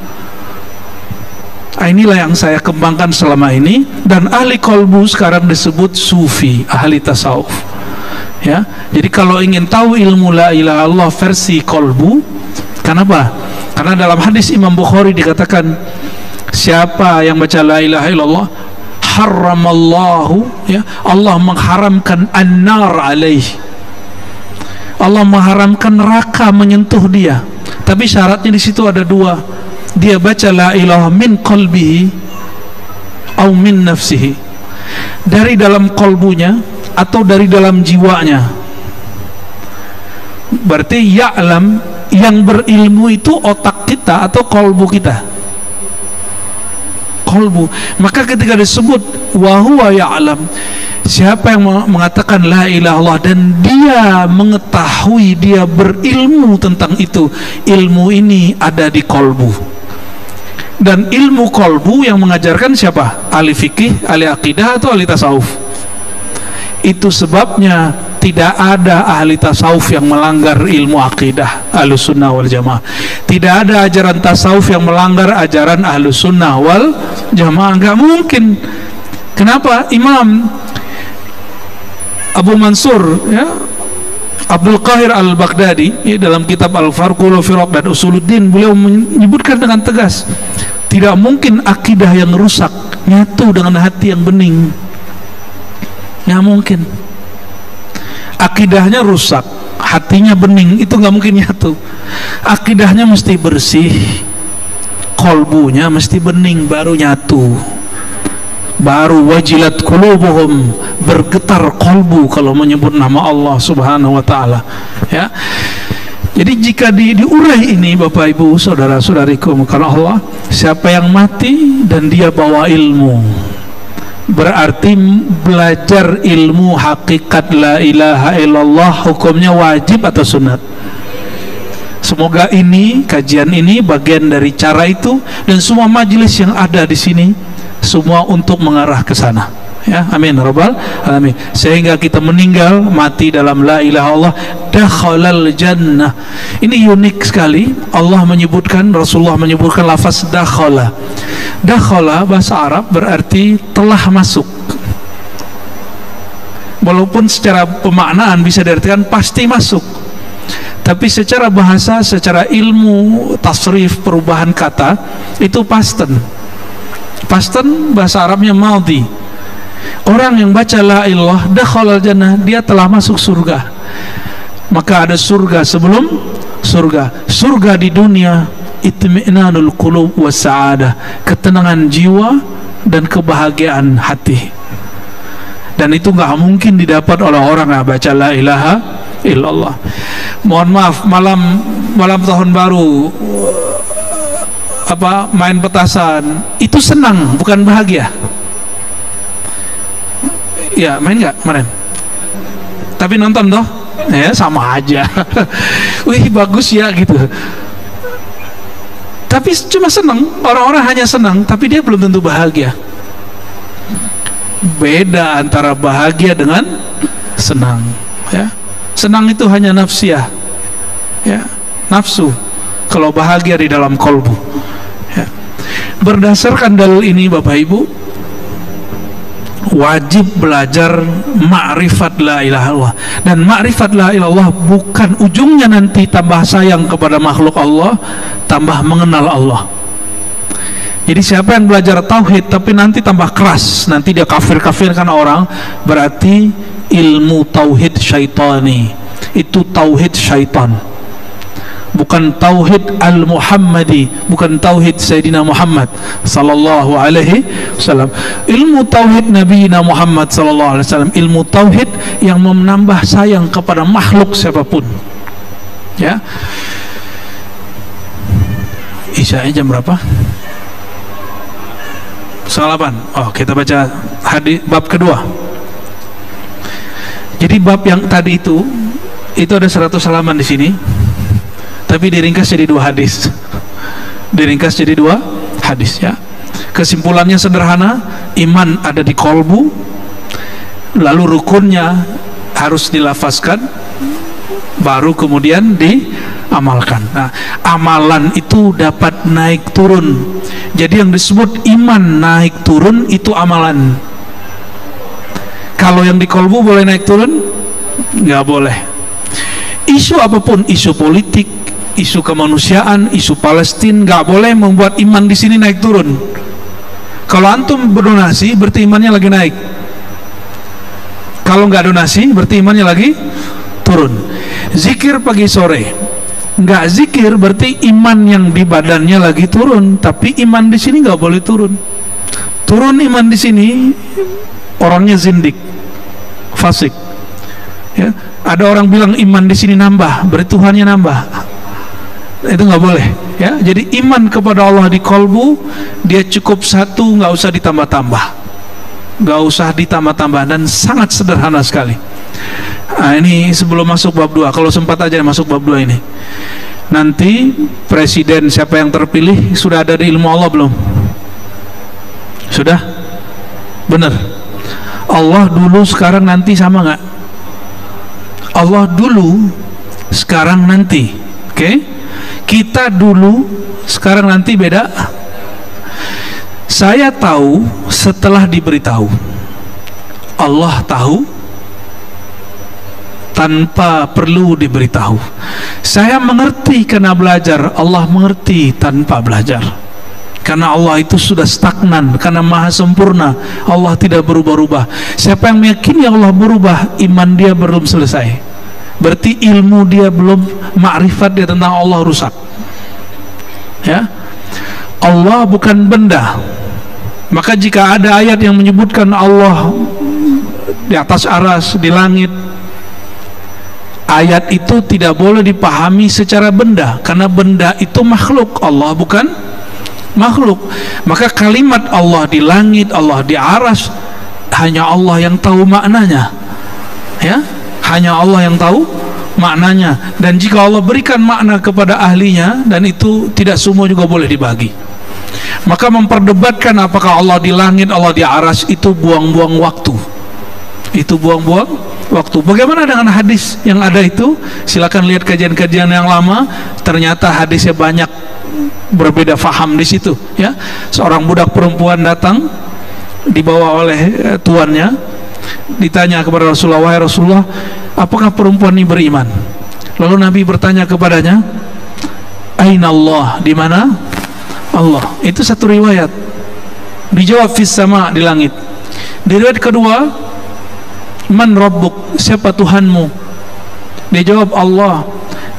Inilah yang saya kembangkan selama ini, dan ahli kolbu sekarang disebut sufi, ahli tasawuf. Ya, jadi kalau ingin tahu ilmu la ilaha illallah versi kolbu, kenapa? Karena dalam hadis Imam Bukhari dikatakan, siapa yang baca la ilaha illallah, haramallahu, ya, Allah mengharamkan an-nar alaih, Allah mengharamkan neraka menyentuh dia. Tapi syaratnya di situ ada dua. Dia baca la ilaha min qalbihi au min nafsihi, dari dalam kolbunya atau dari dalam jiwanya. Berarti ya'lam, yang berilmu itu otak kita atau kolbu kita? Kolbu. Maka ketika disebut wa huwa ya'lam, siapa yang mengatakan la ilaha illallah dan dia mengetahui, dia berilmu tentang itu, ilmu ini ada di kolbu. Dan ilmu kolbu yang mengajarkan siapa? Ahli fikih, ahli akidah, atau ahli tasawuf? Itu sebabnya tidak ada ahli tasawuf yang melanggar ilmu akidah ahlus sunnah wal jamaah. Tidak ada ajaran tasawuf yang melanggar ajaran ahlus sunnah wal jamaah. Nggak mungkin. Kenapa? Imam Abu Mansur, ya, Abdul Qahir al-Baghdadi, ya, dalam kitab Al-Farqul Firaq dan Usuluddin, beliau menyebutkan dengan tegas, tidak mungkin akidah yang rusak nyatu dengan hati yang bening. Nggak mungkin. Akidahnya rusak, hatinya bening, itu nggak mungkin nyatu. Akidahnya mesti bersih, kolbunya mesti bening, baru nyatu. Baru wajilat qulubuhum, bergetar kolbu kalau menyebut nama Allah subhanahu wa ta'ala, ya. Jadi jika diurai ini Bapak Ibu saudara-saudariku karena Allah, siapa yang mati dan dia bawa ilmu, berarti belajar ilmu hakikat la ilaha illallah hukumnya wajib atau sunat? Semoga ini, kajian ini bagian dari cara itu, dan semua majelis yang ada di sini semua untuk mengarah ke sana, ya, amin rabbal alamin, sehingga kita meninggal mati dalam la ilaha illallah, dakhalal jannah. Ini unik sekali, Allah menyebutkan, Rasulullah menyebutkan lafaz dakhala. Dakhala bahasa Arab berarti telah masuk, walaupun secara pemaknaan bisa diartikan pasti masuk, tapi secara bahasa, secara ilmu tasrif, perubahan kata, itu pasten. Pasten bahasa Arabnya madhi. Orang yang baca la ilallah dakhalal jannah, dia telah masuk surga. Maka ada surga sebelum surga. Surga di dunia itmi'nanul qulub was sa'adah, ketenangan jiwa dan kebahagiaan hati. Dan itu nggak mungkin didapat oleh orang yang baca la ilaha illallah. Mohon maaf, malam tahun baru, main petasan itu senang, bukan bahagia. Ya, main nggak kemarin? Tapi nonton toh? Ya sama aja. Wih bagus ya gitu. Tapi cuma senang, orang-orang hanya senang, tapi dia belum tentu bahagia. Beda antara bahagia dengan senang. Ya, senang itu hanya nafsiyah, ya, nafsu. Kalau bahagia di dalam kolbu. Ya. Berdasarkan dalil ini, Bapak Ibu, wajib belajar ma'rifat la ilaha illallah. Dan ma'rifat la ilaha illallah bukan ujungnya nanti tambah sayang kepada makhluk Allah, tambah mengenal Allah. Jadi siapa yang belajar tauhid tapi nanti tambah keras, nanti dia kafir-kafirkan orang, berarti ilmu tauhid syaitani. Itu tauhid syaitan, bukan tauhid al-Muhammadi, bukan tauhid Sayyidina Muhammad sallallahu alaihi wasallam. Ilmu tauhid Nabi Muhammad sallallahu alaihi wasallam, ilmu tauhid yang menambah sayang kepada makhluk siapapun. Ya. Isya jam berapa? 9:08. Oh, kita baca hadis bab kedua. Jadi bab yang tadi itu ada 100 halaman di sini. Tapi diringkas jadi 2 hadis. Diringkas jadi 2 hadis, ya. Kesimpulannya sederhana, iman ada di kolbu, lalu rukunnya harus dilafazkan, baru kemudian diamalkan. Nah, amalan itu dapat naik turun. Jadi yang disebut iman naik turun itu amalan. Kalau yang di kolbu boleh naik turun? Nggak boleh. Isu apapun, isu politik, isu kemanusiaan, isu Palestina, nggak boleh membuat iman di sini naik turun. Kalau antum berdonasi, berarti imannya lagi naik. Kalau nggak donasi, berarti imannya lagi turun. Zikir pagi sore, nggak zikir, berarti iman yang di badannya lagi turun. Tapi iman di sini nggak boleh turun. Turun iman di sini, orangnya zindik, fasik. Ya, ada orang bilang iman di sini nambah, berarti Tuhannya nambah. Itu nggak boleh, ya. Jadi iman kepada Allah di kolbu, dia cukup satu, nggak usah ditambah-tambah, nggak usah ditambah-tambah, dan sangat sederhana sekali. Nah, ini sebelum masuk bab 2, kalau sempat aja masuk bab 2 ini. Nanti presiden siapa yang terpilih sudah ada di ilmu Allah belum? Sudah? Benar. Allah dulu sekarang nanti sama nggak? Allah dulu sekarang nanti, oke? Kita dulu sekarang nanti beda. Saya tahu setelah diberitahu. Allah tahu tanpa perlu diberitahu. Saya mengerti karena belajar. Allah mengerti tanpa belajar. Karena Allah itu sudah stagnan, karena maha sempurna. Allah tidak berubah-ubah. Siapa yang meyakini Allah berubah, iman dia belum selesai. Berarti ilmu dia belum, ma'rifat dia tentang Allah rusak. Ya, Allah bukan benda. Maka jika ada ayat yang menyebutkan Allah di atas aras, di langit, ayat itu tidak boleh dipahami secara benda, karena benda itu makhluk, Allah bukan makhluk. Maka kalimat Allah di langit, Allah di aras, hanya Allah yang tahu maknanya. Ya, hanya Allah yang tahu maknanya. Dan jika Allah berikan makna kepada ahlinya, dan itu tidak semua juga boleh dibagi, maka memperdebatkan apakah Allah di langit, Allah di aras, itu buang-buang waktu. Itu buang-buang waktu. Bagaimana dengan hadis yang ada itu? Silakan lihat kajian-kajian yang lama. Ternyata hadisnya banyak berbeda faham di situ. Ya, seorang budak perempuan datang, dibawa oleh tuannya, ditanya kepada Rasulullah, wahai Rasulullah, apakah perempuan ini beriman? Lalu Nabi bertanya kepadanya, Aina Allah, di mana Allah? Itu satu riwayat. Dijawab fis sama, di langit. Di riwayat kedua, Man Rabbuk, siapa Tuhanmu? Dijawab Allah.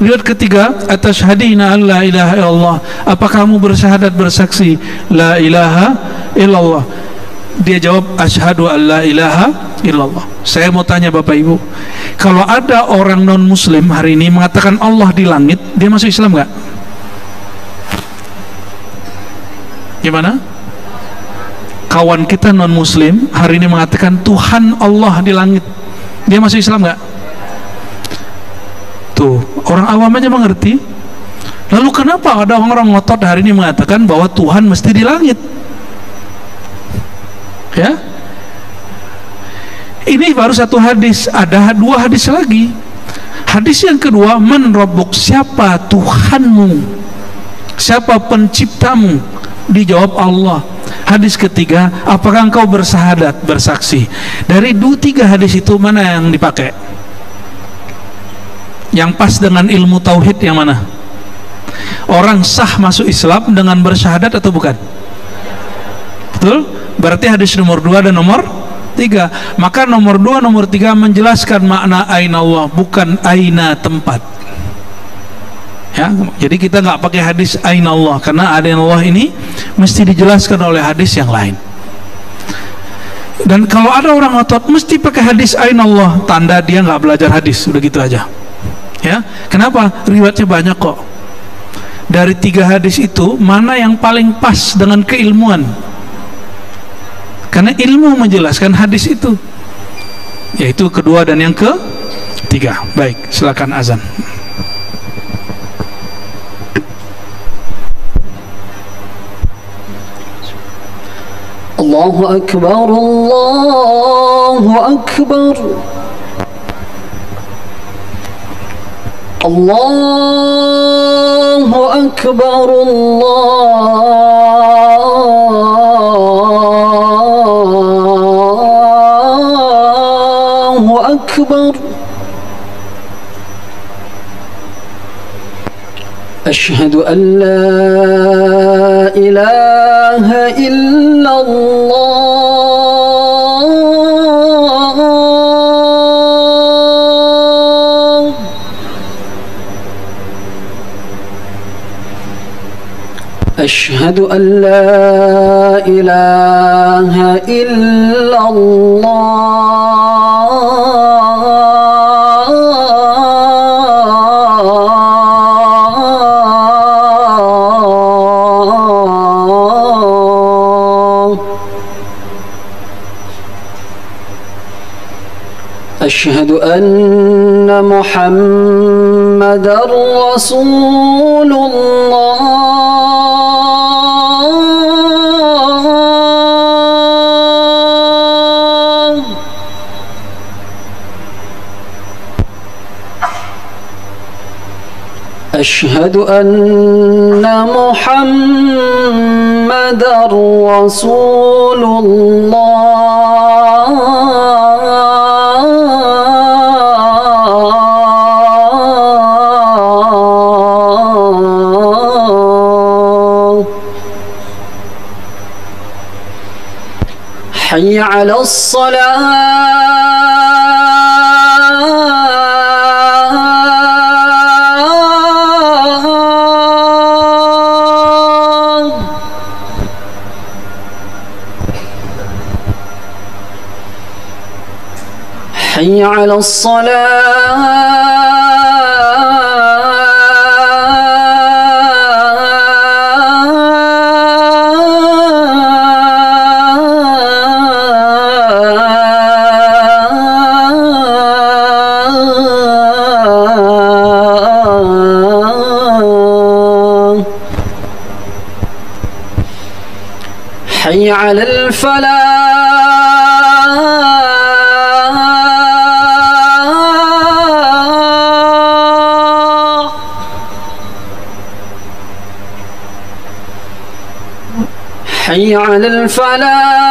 Riwayat ketiga, Atashhadina an la ilaha illallah, apa kamu bersyahadat, bersaksi la ilaha illallah? Dia jawab, asyhadu an la ilaha illallah. Saya mau tanya Bapak Ibu, kalau ada orang non muslim hari ini mengatakan Allah di langit, dia masuk Islam nggak? Gimana? kawan kita non muslim hari ini mengatakan Tuhan Allah di langit, dia masuk Islam nggak? Tuh, orang awam aja mengerti. Lalu kenapa ada orang ngotot hari ini mengatakan bahwa Tuhan mesti di langit? Ya, ini baru satu hadis, ada dua hadis lagi. Hadis yang kedua, man rabbuk, siapa Tuhanmu, siapa penciptamu? Dijawab Allah. Hadis ketiga, apakah engkau bersahadat, bersaksi? Dari tiga hadis itu mana yang dipakai? Yang pas dengan ilmu tauhid yang mana? Orang sah masuk Islam dengan bersyahadat atau bukan? Betul? Berarti hadis nomor 2 dan nomor 3. Maka nomor 2, nomor 3 menjelaskan makna aina Allah, bukan aina tempat. Ya, jadi kita nggak pakai hadis aina Allah, karena aina Allah ini mesti dijelaskan oleh hadis yang lain. Dan kalau ada orang ngotot mesti pakai hadis aina Allah, tanda dia nggak belajar hadis, udah gitu aja. Ya, kenapa? Riwayatnya banyak kok. Dari 3 hadis itu mana yang paling pas dengan keilmuan? Karena ilmu menjelaskan hadis itu, yaitu kedua dan yang ketiga. Baik, silakan azan. Allahu Akbar, Allahu Akbar, Allahu Akbar, Allahu Akbar. أشهد أن لا إله إلا الله. أشهد أن لا إله إلا الله. أشهد أن محمدًا رسول الله. أشهد أن محمدًا رسول الله. حي على الصلاة. حي على الصلاة. حي على الفلاح. حي على الفلاح.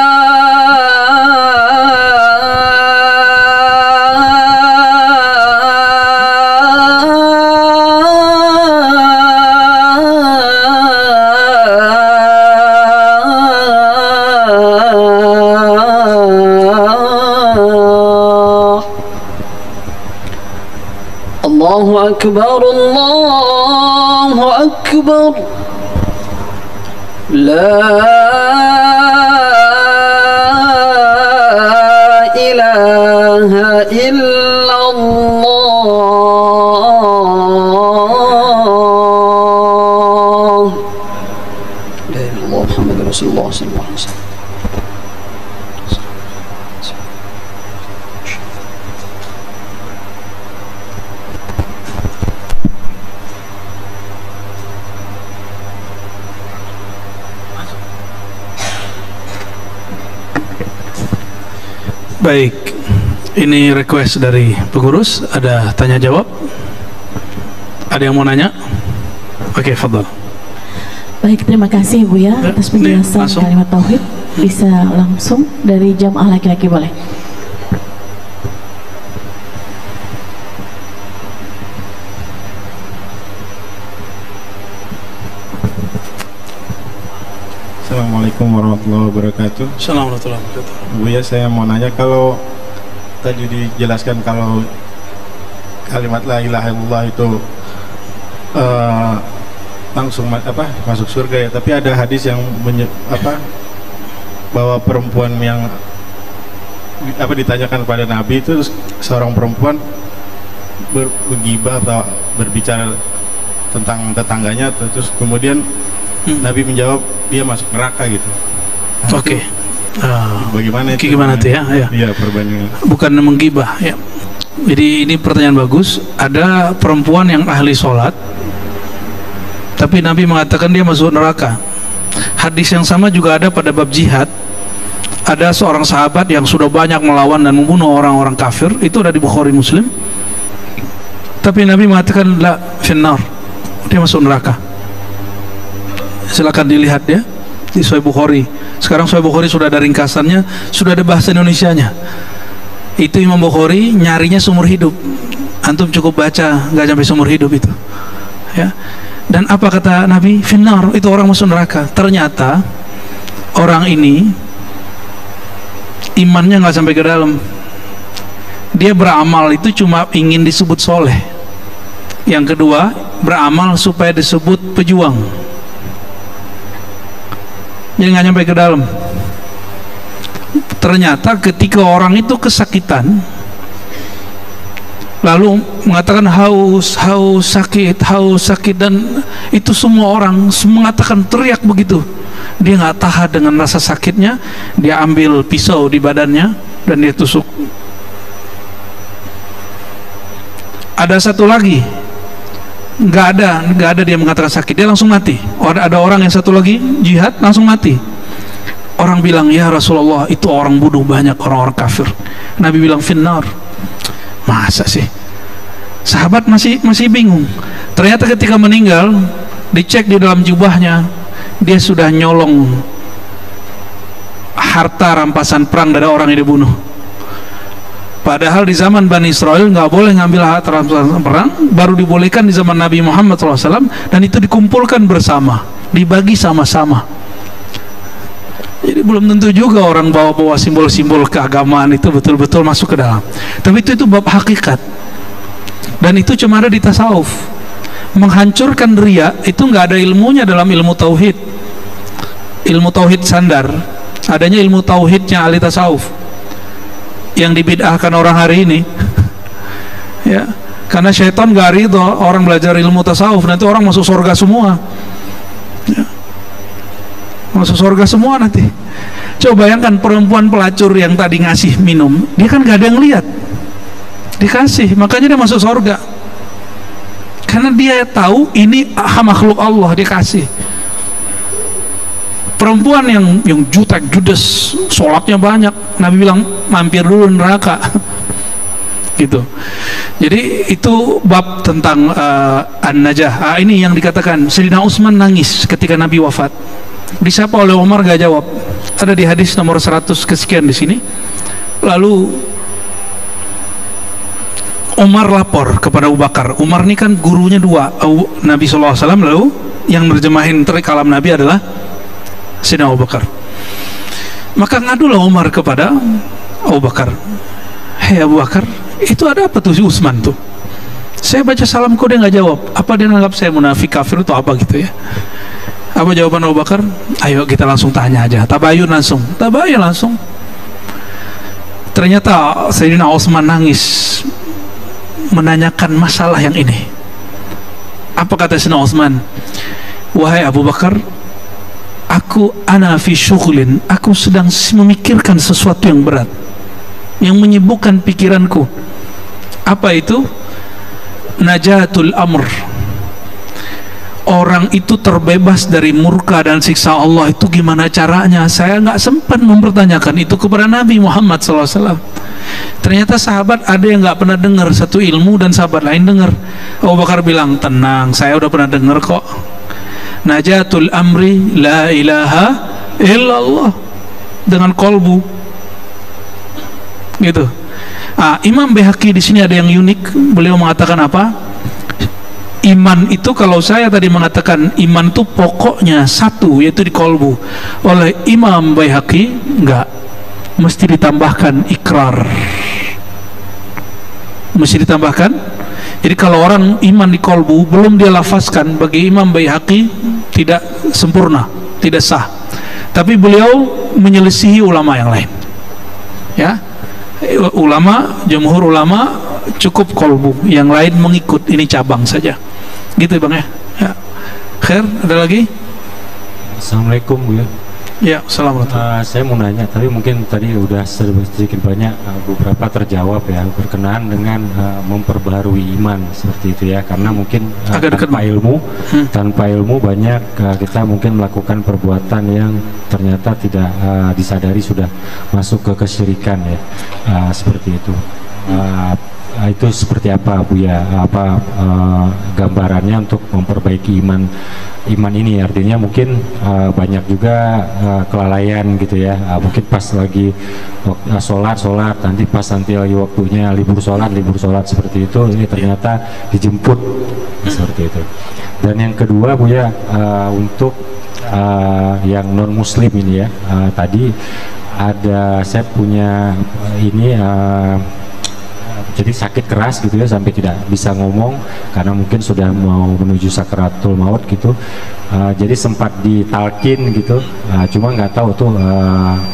الله أكبر، الله أكبر، لا إله إلا الله. لا إله إلا الله محمد رسول الله صلى الله عليه وسلم. Baik, ini request dari pengurus, ada tanya jawab. Ada yang mau nanya? Oke, fadhal. Baik, terima kasih Bu ya atas penjelasan kalimat tauhid. Bisa langsung dari jamaah laki-laki boleh. Assalamualaikum warahmatullahi wabarakatuh. Assalamualaikum warahmatullahi wabarakatuh. Bu ya, saya mau nanya, kalau tadi dijelaskan kalau kalimat la ilaha illallah itu langsung masuk surga ya, tapi ada hadis yang bahwa perempuan yang ditanyakan kepada Nabi itu, seorang perempuan bergibah atau berbicara tentang tetangganya, terus kemudian Nabi menjawab dia masuk neraka gitu. Oke. Bagaimana itu? Gimana tuh ya? Iya, perbandingan. Bukan menggibah ya. Jadi ini pertanyaan bagus. Ada perempuan yang ahli sholat, tapi Nabi mengatakan dia masuk neraka. Hadis yang sama juga ada pada bab jihad. Ada seorang sahabat yang sudah banyak melawan dan membunuh orang-orang kafir. Itu ada di Bukhari Muslim. Tapi Nabi mengatakan la finnar, dia masuk neraka. Silakan dilihat ya di Sahih Bukhari. Sekarang Sahih Bukhari sudah ada ringkasannya, sudah ada bahasa Indonesianya. Itu Imam Bukhari nyarinya seumur hidup. Antum cukup baca, nggak sampai seumur hidup itu. Ya. Dan apa kata Nabi? Finnar, itu orang masuk neraka. Ternyata orang ini imannya nggak sampai ke dalam. Dia beramal itu cuma ingin disebut soleh. Yang kedua, beramal supaya disebut pejuang. Jadi nggak nyampe ke dalam. Ternyata ketika orang itu kesakitan, lalu mengatakan haus sakit, dan itu semua orang mengatakan, teriak begitu. Dia nggak tahan dengan rasa sakitnya, dia ambil pisau di badannya dan dia tusuk. Ada satu lagi, nggak ada dia mengatakan sakit, dia langsung mati. Ada orang yang satu lagi jihad langsung mati. Orang bilang, ya Rasulullah, itu orang bunuh banyak orang-orang kafir. Nabi bilang finnar. Masa sih? Sahabat masih bingung. Ternyata ketika meninggal, dicek di dalam jubahnya, dia sudah nyolong harta rampasan perang dari orang yang dibunuh. Padahal di zaman Bani Israel nggak boleh ngambil harta rampasan perang, baru dibolehkan di zaman Nabi Muhammad SAW, dan itu dikumpulkan bersama, dibagi sama-sama. Jadi belum tentu juga orang bawa-bawa simbol-simbol keagamaan itu betul-betul masuk ke dalam. Tapi itu bab hakikat. Dan itu cuma ada di tasawuf. Menghancurkan riya itu nggak ada ilmunya dalam ilmu tauhid. Ilmu tauhid sandar. Adanya ilmu tauhidnya ahli tasawuf. Yang dibid'ahkan orang hari ini. Ya, karena syaitan nggak ridho orang belajar ilmu tasawuf, nanti orang masuk surga semua. Ya. Masuk surga semua nanti. Coba bayangkan perempuan pelacur yang tadi ngasih minum, dia kan gak ada yang lihat, dikasih, makanya dia masuk surga. Karena dia tahu ini makhluk Allah, dikasih. Perempuan yang jutek, judes, sholatnya banyak, Nabi bilang mampir dulu neraka. Gitu. Jadi itu bab tentang an-najah. Ini yang dikatakan Sayyidina Utsman nangis ketika Nabi wafat. Disapa oleh Umar, gak jawab. Ada di hadis nomor 100 kesekian di sini. Lalu Umar lapor kepada Abu Bakar. Umar ini kan gurunya dua, Nabi SAW. Lalu yang nerjemahin kalam Nabi adalah Sayyidina Abu Bakar. Maka ngadulah Umar kepada Abu Bakar. Hei Abu Bakar, itu ada apa tuh si Utsman tuh? Saya baca salamku dia nggak jawab. Apa dia menganggap saya munafik, kafir atau apa gitu ya? Apa jawaban Abu Bakar? Ayo kita langsung tanya aja. Tabayun langsung. Ternyata Sayyidina Utsman nangis menanyakan masalah yang ini. Apa kata Sayyidina Utsman? Wahai Abu Bakar, ana fi syughlin, aku sedang memikirkan sesuatu yang berat, yang menyibukkan pikiranku. Apa itu? Najatul amr. orang itu terbebas dari murka dan siksa Allah itu gimana caranya? Saya nggak sempat mempertanyakan itu kepada Nabi Muhammad SAW. Ternyata sahabat ada yang nggak pernah dengar satu ilmu dan sahabat lain dengar. Abu Bakar bilang, tenang, saya udah pernah dengar kok. Najatul amri la ilaha illallah, dengan kolbu gitu. Imam Baihaqi di sini ada yang unik. Beliau mengatakan apa? Iman itu, kalau saya tadi mengatakan iman itu pokoknya satu, yaitu di kolbu. Oleh Imam Baihaqi enggak, mesti ditambahkan ikrar, mesti ditambahkan. Jadi kalau orang iman di kolbu belum dia lafazkan, bagi Imam Baihaqi tidak sempurna, tidak sah. Tapi beliau menyelisihi ulama yang lain, ya. Jumhur ulama cukup kolbu, yang lain mengikut, ini cabang saja gitu Bang ya. Khair, ada lagi? Assalamualaikum Bu ya. Ya, assalamualaikum. Saya mau nanya, tapi mungkin tadi udah sedikit banyak beberapa terjawab ya, berkenaan dengan memperbaharui iman seperti itu ya, karena mungkin tanpa ilmu banyak kita mungkin melakukan perbuatan yang ternyata tidak disadari sudah masuk ke kesyirikan ya, seperti itu. Itu seperti apa Bu ya, gambarannya untuk memperbaiki iman ini? Artinya mungkin banyak juga kelalaian gitu ya, mungkin pas lagi sholat nanti lagi waktunya libur sholat seperti itu, ini ternyata dijemput seperti itu. Dan yang kedua Bu ya, untuk yang non muslim ini ya, tadi ada, saya punya ini jadi sakit keras gitu ya, sampai tidak bisa ngomong karena mungkin sudah mau menuju sakaratul maut gitu. Jadi sempat ditalkin gitu, cuma nggak tahu tuh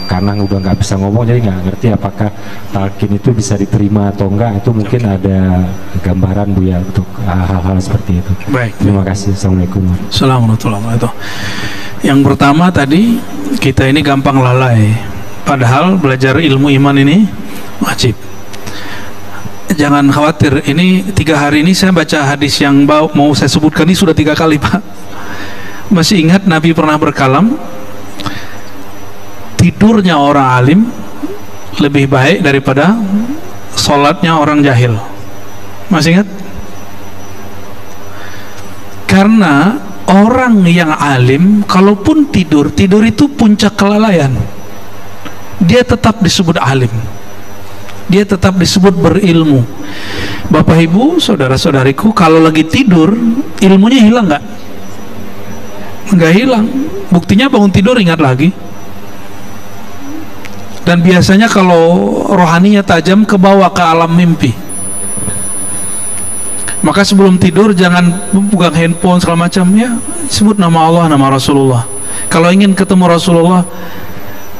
karena udah nggak bisa ngomong, jadi nggak ngerti apakah talkin itu bisa diterima atau enggak. Itu mungkin ada gambaran Bu ya untuk hal-hal seperti itu. Baik, terima kasih. Assalamualaikum. Assalamualaikum. Yang pertama tadi, kita ini gampang lalai, padahal belajar ilmu iman ini wajib. Jangan khawatir, ini 3 hari ini saya baca hadis yang mau saya sebutkan ini sudah 3 kali Pak. Masih ingat Nabi pernah berkalam, tidurnya orang alim lebih baik daripada sholatnya orang jahil. Masih ingat? Karena orang yang alim kalaupun tidur itu puncak kelalaian, dia tetap disebut alim, dia tetap disebut berilmu. Bapak Ibu, saudara-saudariku, kalau lagi tidur ilmunya hilang nggak? Nggak hilang. Buktinya bangun tidur ingat lagi. Dan biasanya kalau rohaninya tajam, ke bawah ke alam mimpi. Maka sebelum tidur jangan pegang handphone segala macam ya, sebut nama Allah, nama Rasulullah. Kalau ingin ketemu Rasulullah,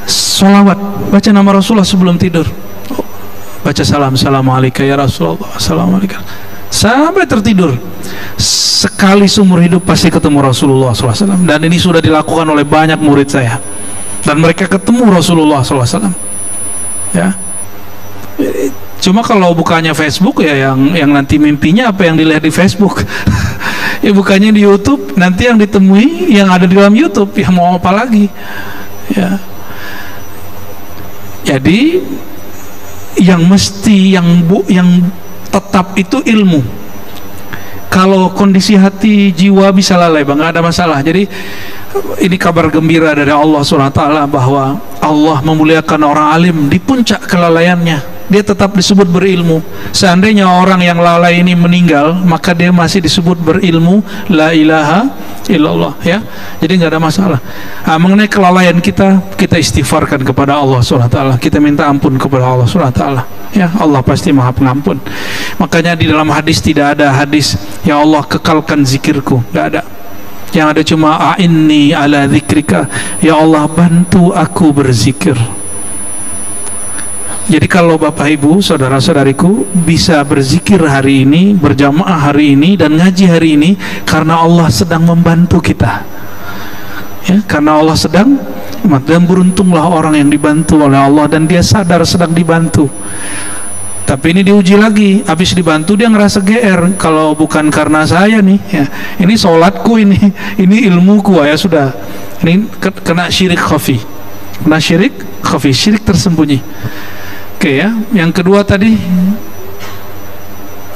sholawat, baca nama Rasulullah sebelum tidur. Baca salam, assalamualaikum ya Rasulullah, assalamualaikum, sampai tertidur. Sekali seumur hidup pasti ketemu Rasulullah SAW. Dan ini sudah dilakukan oleh banyak murid saya, dan mereka ketemu Rasulullah SAW ya. Cuma kalau bukannya Facebook ya, yang nanti mimpinya apa yang dilihat di Facebook ya bukannya di YouTube, nanti yang ditemui yang ada di dalam YouTube, ya mau apa lagi ya. Jadi yang mesti, yang tetap itu ilmu. Kalau kondisi hati jiwa bisa lalai Bang, nggak ada masalah. Jadi ini kabar gembira dari Allah SWT bahwa Allah memuliakan orang alim di puncak kelalaiannya. Dia tetap disebut berilmu. Seandainya orang yang lalai ini meninggal, maka dia masih disebut berilmu, la ilaha illallah ya. Jadi nggak ada masalah. Mengenai kelalaian kita istighfarkan kepada Allah SWT. Kita minta ampun kepada Allah SWT ya. Allah pasti Maha Pengampun. Makanya di dalam hadis tidak ada hadis ya Allah kekalkan zikirku, nggak ada. Yang ada cuma a'inni ala zikrika, ya Allah bantu aku berzikir. Jadi kalau Bapak Ibu, saudara-saudariku bisa berzikir hari ini, berjamaah hari ini, dan ngaji hari ini, karena Allah sedang membantu kita ya, karena Allah sedang, dan beruntunglah orang yang dibantu oleh Allah dan dia sadar sedang dibantu. Tapi ini diuji lagi, habis dibantu dia ngerasa GR, kalau bukan karena saya nih ya, ini sholatku, ini ilmuku ya sudah, ini kena syirik khafi, kena syirik khafi, syirik tersembunyi. Oke ya, yang kedua tadi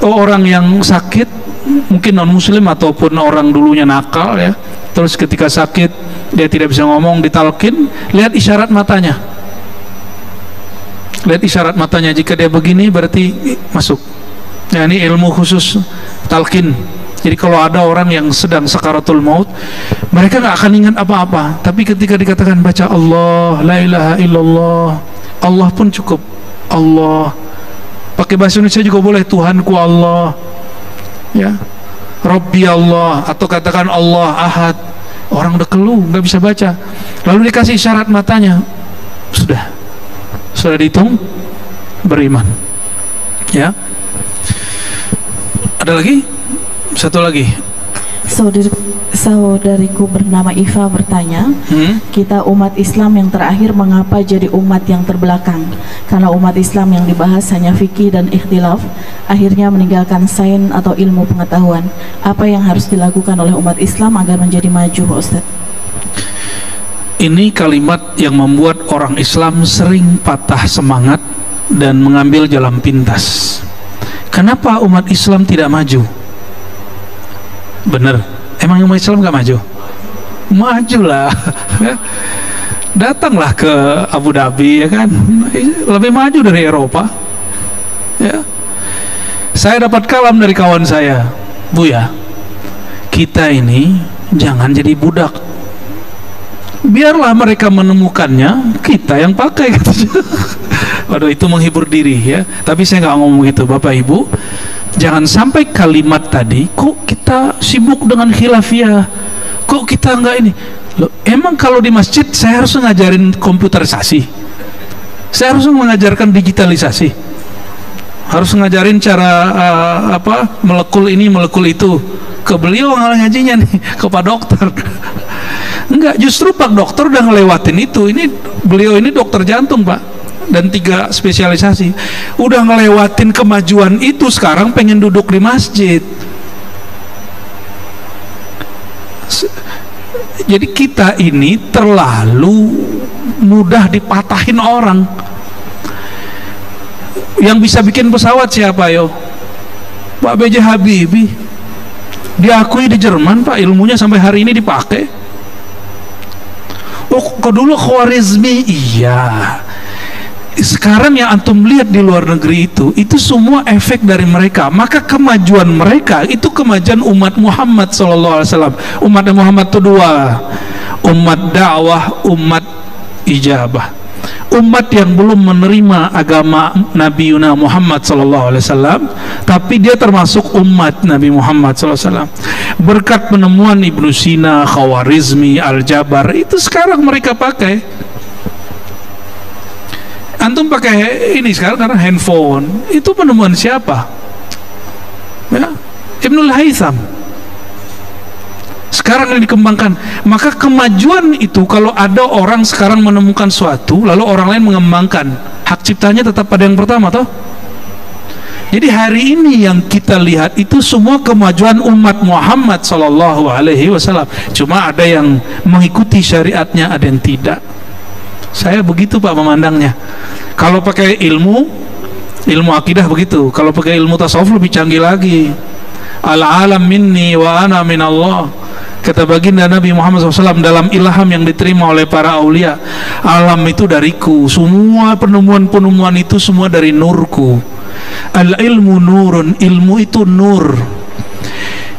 orang yang sakit, mungkin non muslim ataupun orang dulunya nakal ya, terus ketika sakit dia tidak bisa ngomong, ditalkin, lihat isyarat matanya. Lihat isyarat matanya, jika dia begini berarti masuk. Ya, ini ilmu khusus talqin. Jadi kalau ada orang yang sedang sakaratul maut, mereka nggak akan ingat apa-apa, tapi ketika dikatakan baca Allah, la ilaha illallah, Allah pun cukup. Allah, pakai bahasa Indonesia juga boleh, Tuhanku Allah, ya, Rabbi Allah, atau katakan Allah Ahad. Orang udah keluh, nggak bisa baca, lalu dikasih isyarat matanya, sudah dihitung beriman. Ya, ada lagi, satu lagi. Saudariku bernama Iva bertanya, kita umat Islam yang terakhir mengapa jadi umat yang terbelakang? Karena umat Islam yang dibahas hanya fikih dan ikhtilaf, akhirnya meninggalkan sains atau ilmu pengetahuan. Apa yang harus dilakukan oleh umat Islam agar menjadi maju, Pak Ustadz? Ini kalimat yang membuat orang Islam sering patah semangat dan mengambil jalan pintas. Kenapa umat Islam tidak maju? Bener, emang umat Islam gak maju? Majulah. Datanglah ke Abu Dhabi, ya kan, lebih maju dari Eropa. Ya, saya dapat kalam dari kawan saya, Buya, kita ini jangan jadi budak. Biarlah mereka menemukannya, kita yang pakai. Waduh, itu menghibur diri ya. Tapi saya nggak ngomong gitu, Bapak Ibu. Jangan sampai kalimat tadi, kok kita sibuk dengan khilafiyah, kok kita nggak ini. Loh, emang kalau di masjid saya harus ngajarin komputerisasi, saya harus mengajarkan digitalisasi, harus ngajarin cara melekul ini melekul itu. Ke beliau ngajinya nih, ke Pak Dokter. Enggak, justru Pak Dokter udah ngelewatin itu. Ini beliau ini dokter jantung, Pak, dan 3 spesialisasi, udah ngelewatin kemajuan itu, sekarang pengen duduk di masjid. Jadi kita ini terlalu mudah dipatahin orang. Yang bisa bikin pesawat siapa yo? Pak B.J. Habibie. Diakui di Jerman, Pak, ilmunya sampai hari ini dipakai. Oh, kok dulu Khwarizmi, iya. Sekarang yang antum lihat di luar negeri itu semua efek dari mereka. Maka kemajuan mereka itu kemajuan umat Muhammad SAW. Umat Muhammad itu 2, umat dakwah, umat ijabah. Umat yang belum menerima agama Nabi Muhammad SAW, tapi dia termasuk umat Nabi Muhammad SAW. Berkat penemuan Ibnu Sina, Khawarizmi, Al-Jabar, itu sekarang mereka pakai. Antum pakai ini sekarang karena handphone. Itu penemuan siapa? Ya, Ibnul Haytham. Sekarang yang dikembangkan. Maka kemajuan itu, kalau ada orang sekarang menemukan suatu lalu orang lain mengembangkan, hak ciptanya tetap pada yang pertama toh. Jadi hari ini yang kita lihat itu semua kemajuan umat Muhammad SAW. Cuma ada yang mengikuti syariatnya, ada yang tidak. Saya begitu, Pak, memandangnya. Kalau pakai ilmu akidah begitu, kalau pakai ilmu tasawuf lebih canggih lagi. Al-alam minni wa ana minallah. Kata baginda Nabi Muhammad SAW dalam ilham yang diterima oleh para aulia, alam itu dariku, semua penemuan-penemuan itu semua dari nurku. Al-ilmu nurun, ilmu itu nur.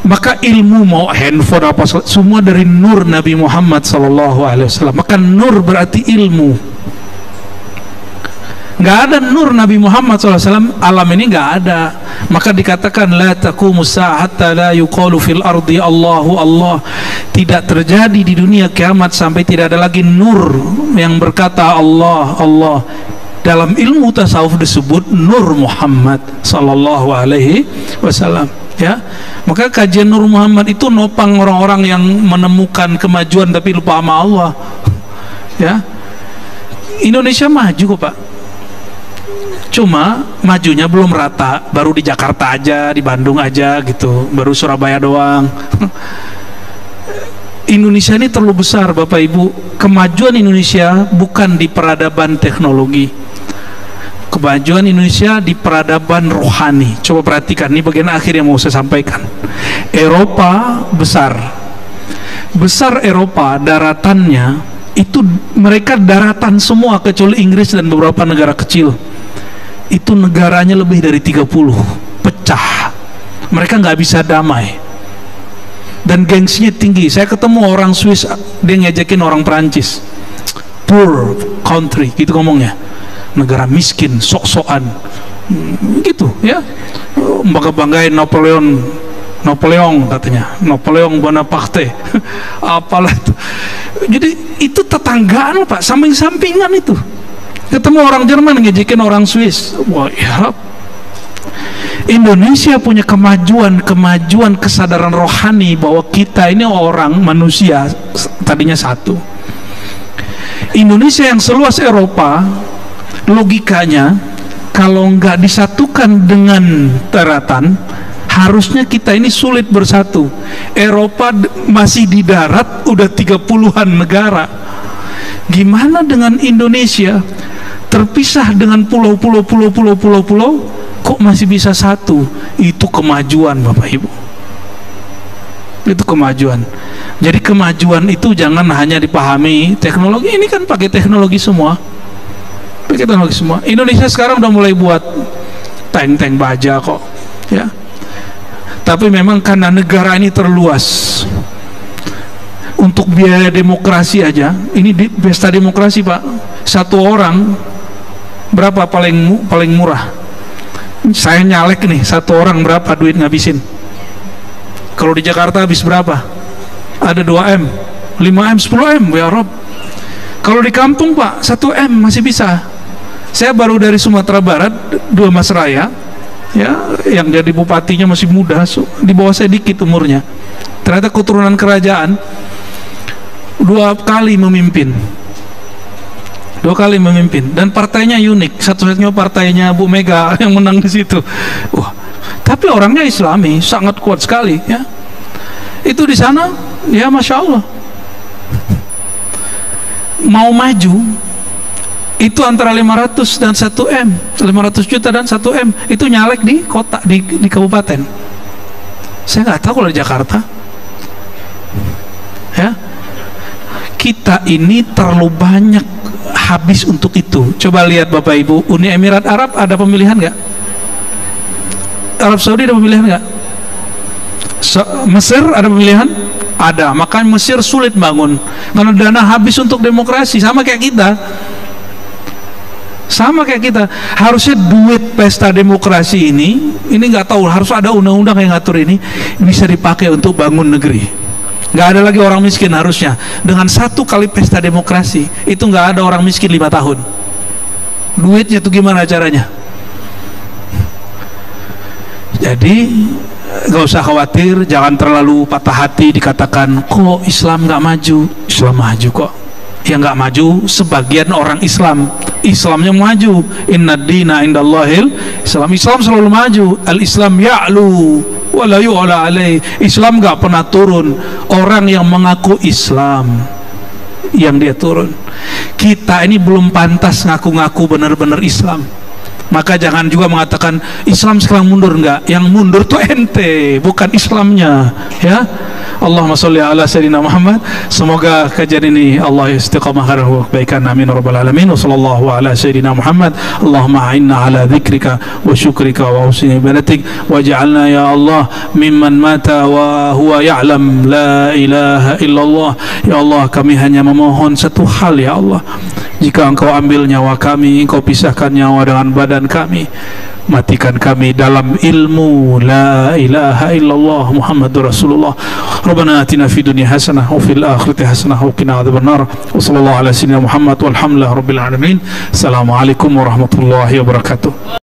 Maka ilmu mau handphone apa semua dari nur Nabi Muhammad SAW. Maka nur berarti ilmu. Nggak ada nur Nabi Muhammad SAW, alam ini nggak ada. Maka dikatakan la taqumu sa'ata la yuqalu fil ardi Allahu Allah. Tidak terjadi di dunia kiamat sampai tidak ada lagi nur yang berkata Allah Allah. Dalam ilmu tasawuf disebut nur Muhammad sallallahu alaihi wasallam. Ya, maka kajian Nur Muhammad itu nopang orang-orang yang menemukan kemajuan tapi lupa sama Allah. Ya, Indonesia maju kok, Pak. Cuma majunya belum rata, baru di Jakarta aja, di Bandung aja gitu, baru Surabaya doang. Indonesia ini terlalu besar Bapak Ibu. Kemajuan Indonesia bukan di peradaban teknologi, kemajuan Indonesia di peradaban rohani. Coba perhatikan, ini bagian akhir yang mau saya sampaikan. Eropa besar Eropa, daratannya itu mereka daratan semua kecuali Inggris dan beberapa negara kecil. Itu negaranya lebih dari 30, pecah. Mereka nggak bisa damai dan gengsinya tinggi. Saya ketemu orang Swiss, dia ngejekin orang Perancis, poor country gitu ngomongnya, negara miskin, sok-sokan gitu ya. Bangga-banggain Napoleon katanya, Napoleon Bonaparte apalah itu. Jadi itu tetanggaan Pak, samping-sampingan itu. Ketemu orang Jerman ngejekin orang Swiss. Wah ya, Indonesia punya kemajuan kesadaran rohani bahwa kita ini orang manusia tadinya satu. Indonesia yang seluas Eropa, logikanya kalau nggak disatukan dengan daratan, harusnya kita ini sulit bersatu. Eropa masih di darat udah 30-an negara. Gimana dengan Indonesia terpisah dengan pulau-pulau, kok masih bisa satu? Itu kemajuan Bapak Ibu, itu kemajuan. Jadi kemajuan itu jangan hanya dipahami teknologi. Ini kan pakai teknologi semua, pakai teknologi semua. Indonesia sekarang udah mulai buat tank-tank baja kok ya. Tapi memang karena negara ini terluas, untuk biaya demokrasi aja, ini pesta demokrasi Pak, satu orang berapa paling murah? Saya nyalek nih, satu orang berapa duit ngabisin? Kalau di Jakarta habis berapa? Ada 2M, 5M, 10M ya Rob. Kalau di kampung Pak, 1M masih bisa. Saya baru dari Sumatera Barat, 2 Mas Raya ya, yang jadi bupatinya masih muda, di bawah saya dikit umurnya. Ternyata keturunan kerajaan, 2 kali memimpin, dan partainya unik, satu-satunya partainya Bu Mega yang menang di situ. Wah, tapi orangnya Islami, sangat kuat sekali ya. Itu di sana ya, Masya Allah. Mau maju itu antara 500 dan 1M, 500 juta dan 1M, itu nyalek di kota, di kabupaten. Saya nggak tahu kalau di Jakarta ya. Kita ini terlalu banyak habis untuk itu. Coba lihat Bapak Ibu, Uni Emirat Arab ada pemilihan nggak? Arab Saudi ada pemilihan nggak? Mesir ada pemilihan? Ada. Makanya Mesir sulit bangun karena dana habis untuk demokrasi. Sama kayak kita, harusnya duit pesta demokrasi ini nggak tahu, harus ada undang-undang yang ngatur ini bisa dipakai untuk bangun negeri. Nggak ada lagi orang miskin harusnya. Dengan 1 kali pesta demokrasi itu nggak ada orang miskin 5 tahun. Duitnya tuh gimana caranya? Jadi nggak usah khawatir, jangan terlalu patah hati dikatakan kok Islam nggak maju. Islam maju kok. Yang nggak maju sebagian orang Islam. Islamnya maju. Inna dina indallahil Islam. Islam selalu maju. Al-Islam ya'lu wala yu'la alaih. Islam nggak pernah turun. Orang yang mengaku Islam yang dia turun. Kita ini belum pantas ngaku-ngaku benar-benar Islam. Maka jangan juga mengatakan Islam sekarang mundur. Enggak, yang mundur tuh ente, bukan Islamnya ya. Allahumma sholli ala sayyidina Muhammad. Semoga kajian ini Allah istiqamahkan kebaikan, amin rabbal alamin. Wa sallallahu ala sayyidina Muhammad. Allahumma a'inna ala dzikrika wa syukrika wa husni ibadatik waj'alna ya Allah mimman mata wa huwa ya'lam la ilaha illallah. Ya Allah, kami hanya memohon satu hal ya Allah, jika Engkau ambil nyawa kami, Engkau pisahkan nyawa dengan badan kami, matikan kami dalam ilmu la ilaha illallah Muhammadur Rasulullah. Rabbana atina fid dunya hasanah wa fil akhirati hasanah wa qina adzabannar. Wa sallallahu ala sayyidina Muhammad walhamdulillahi rabbil alamin. Assalamualaikum warahmatullahi wabarakatuh.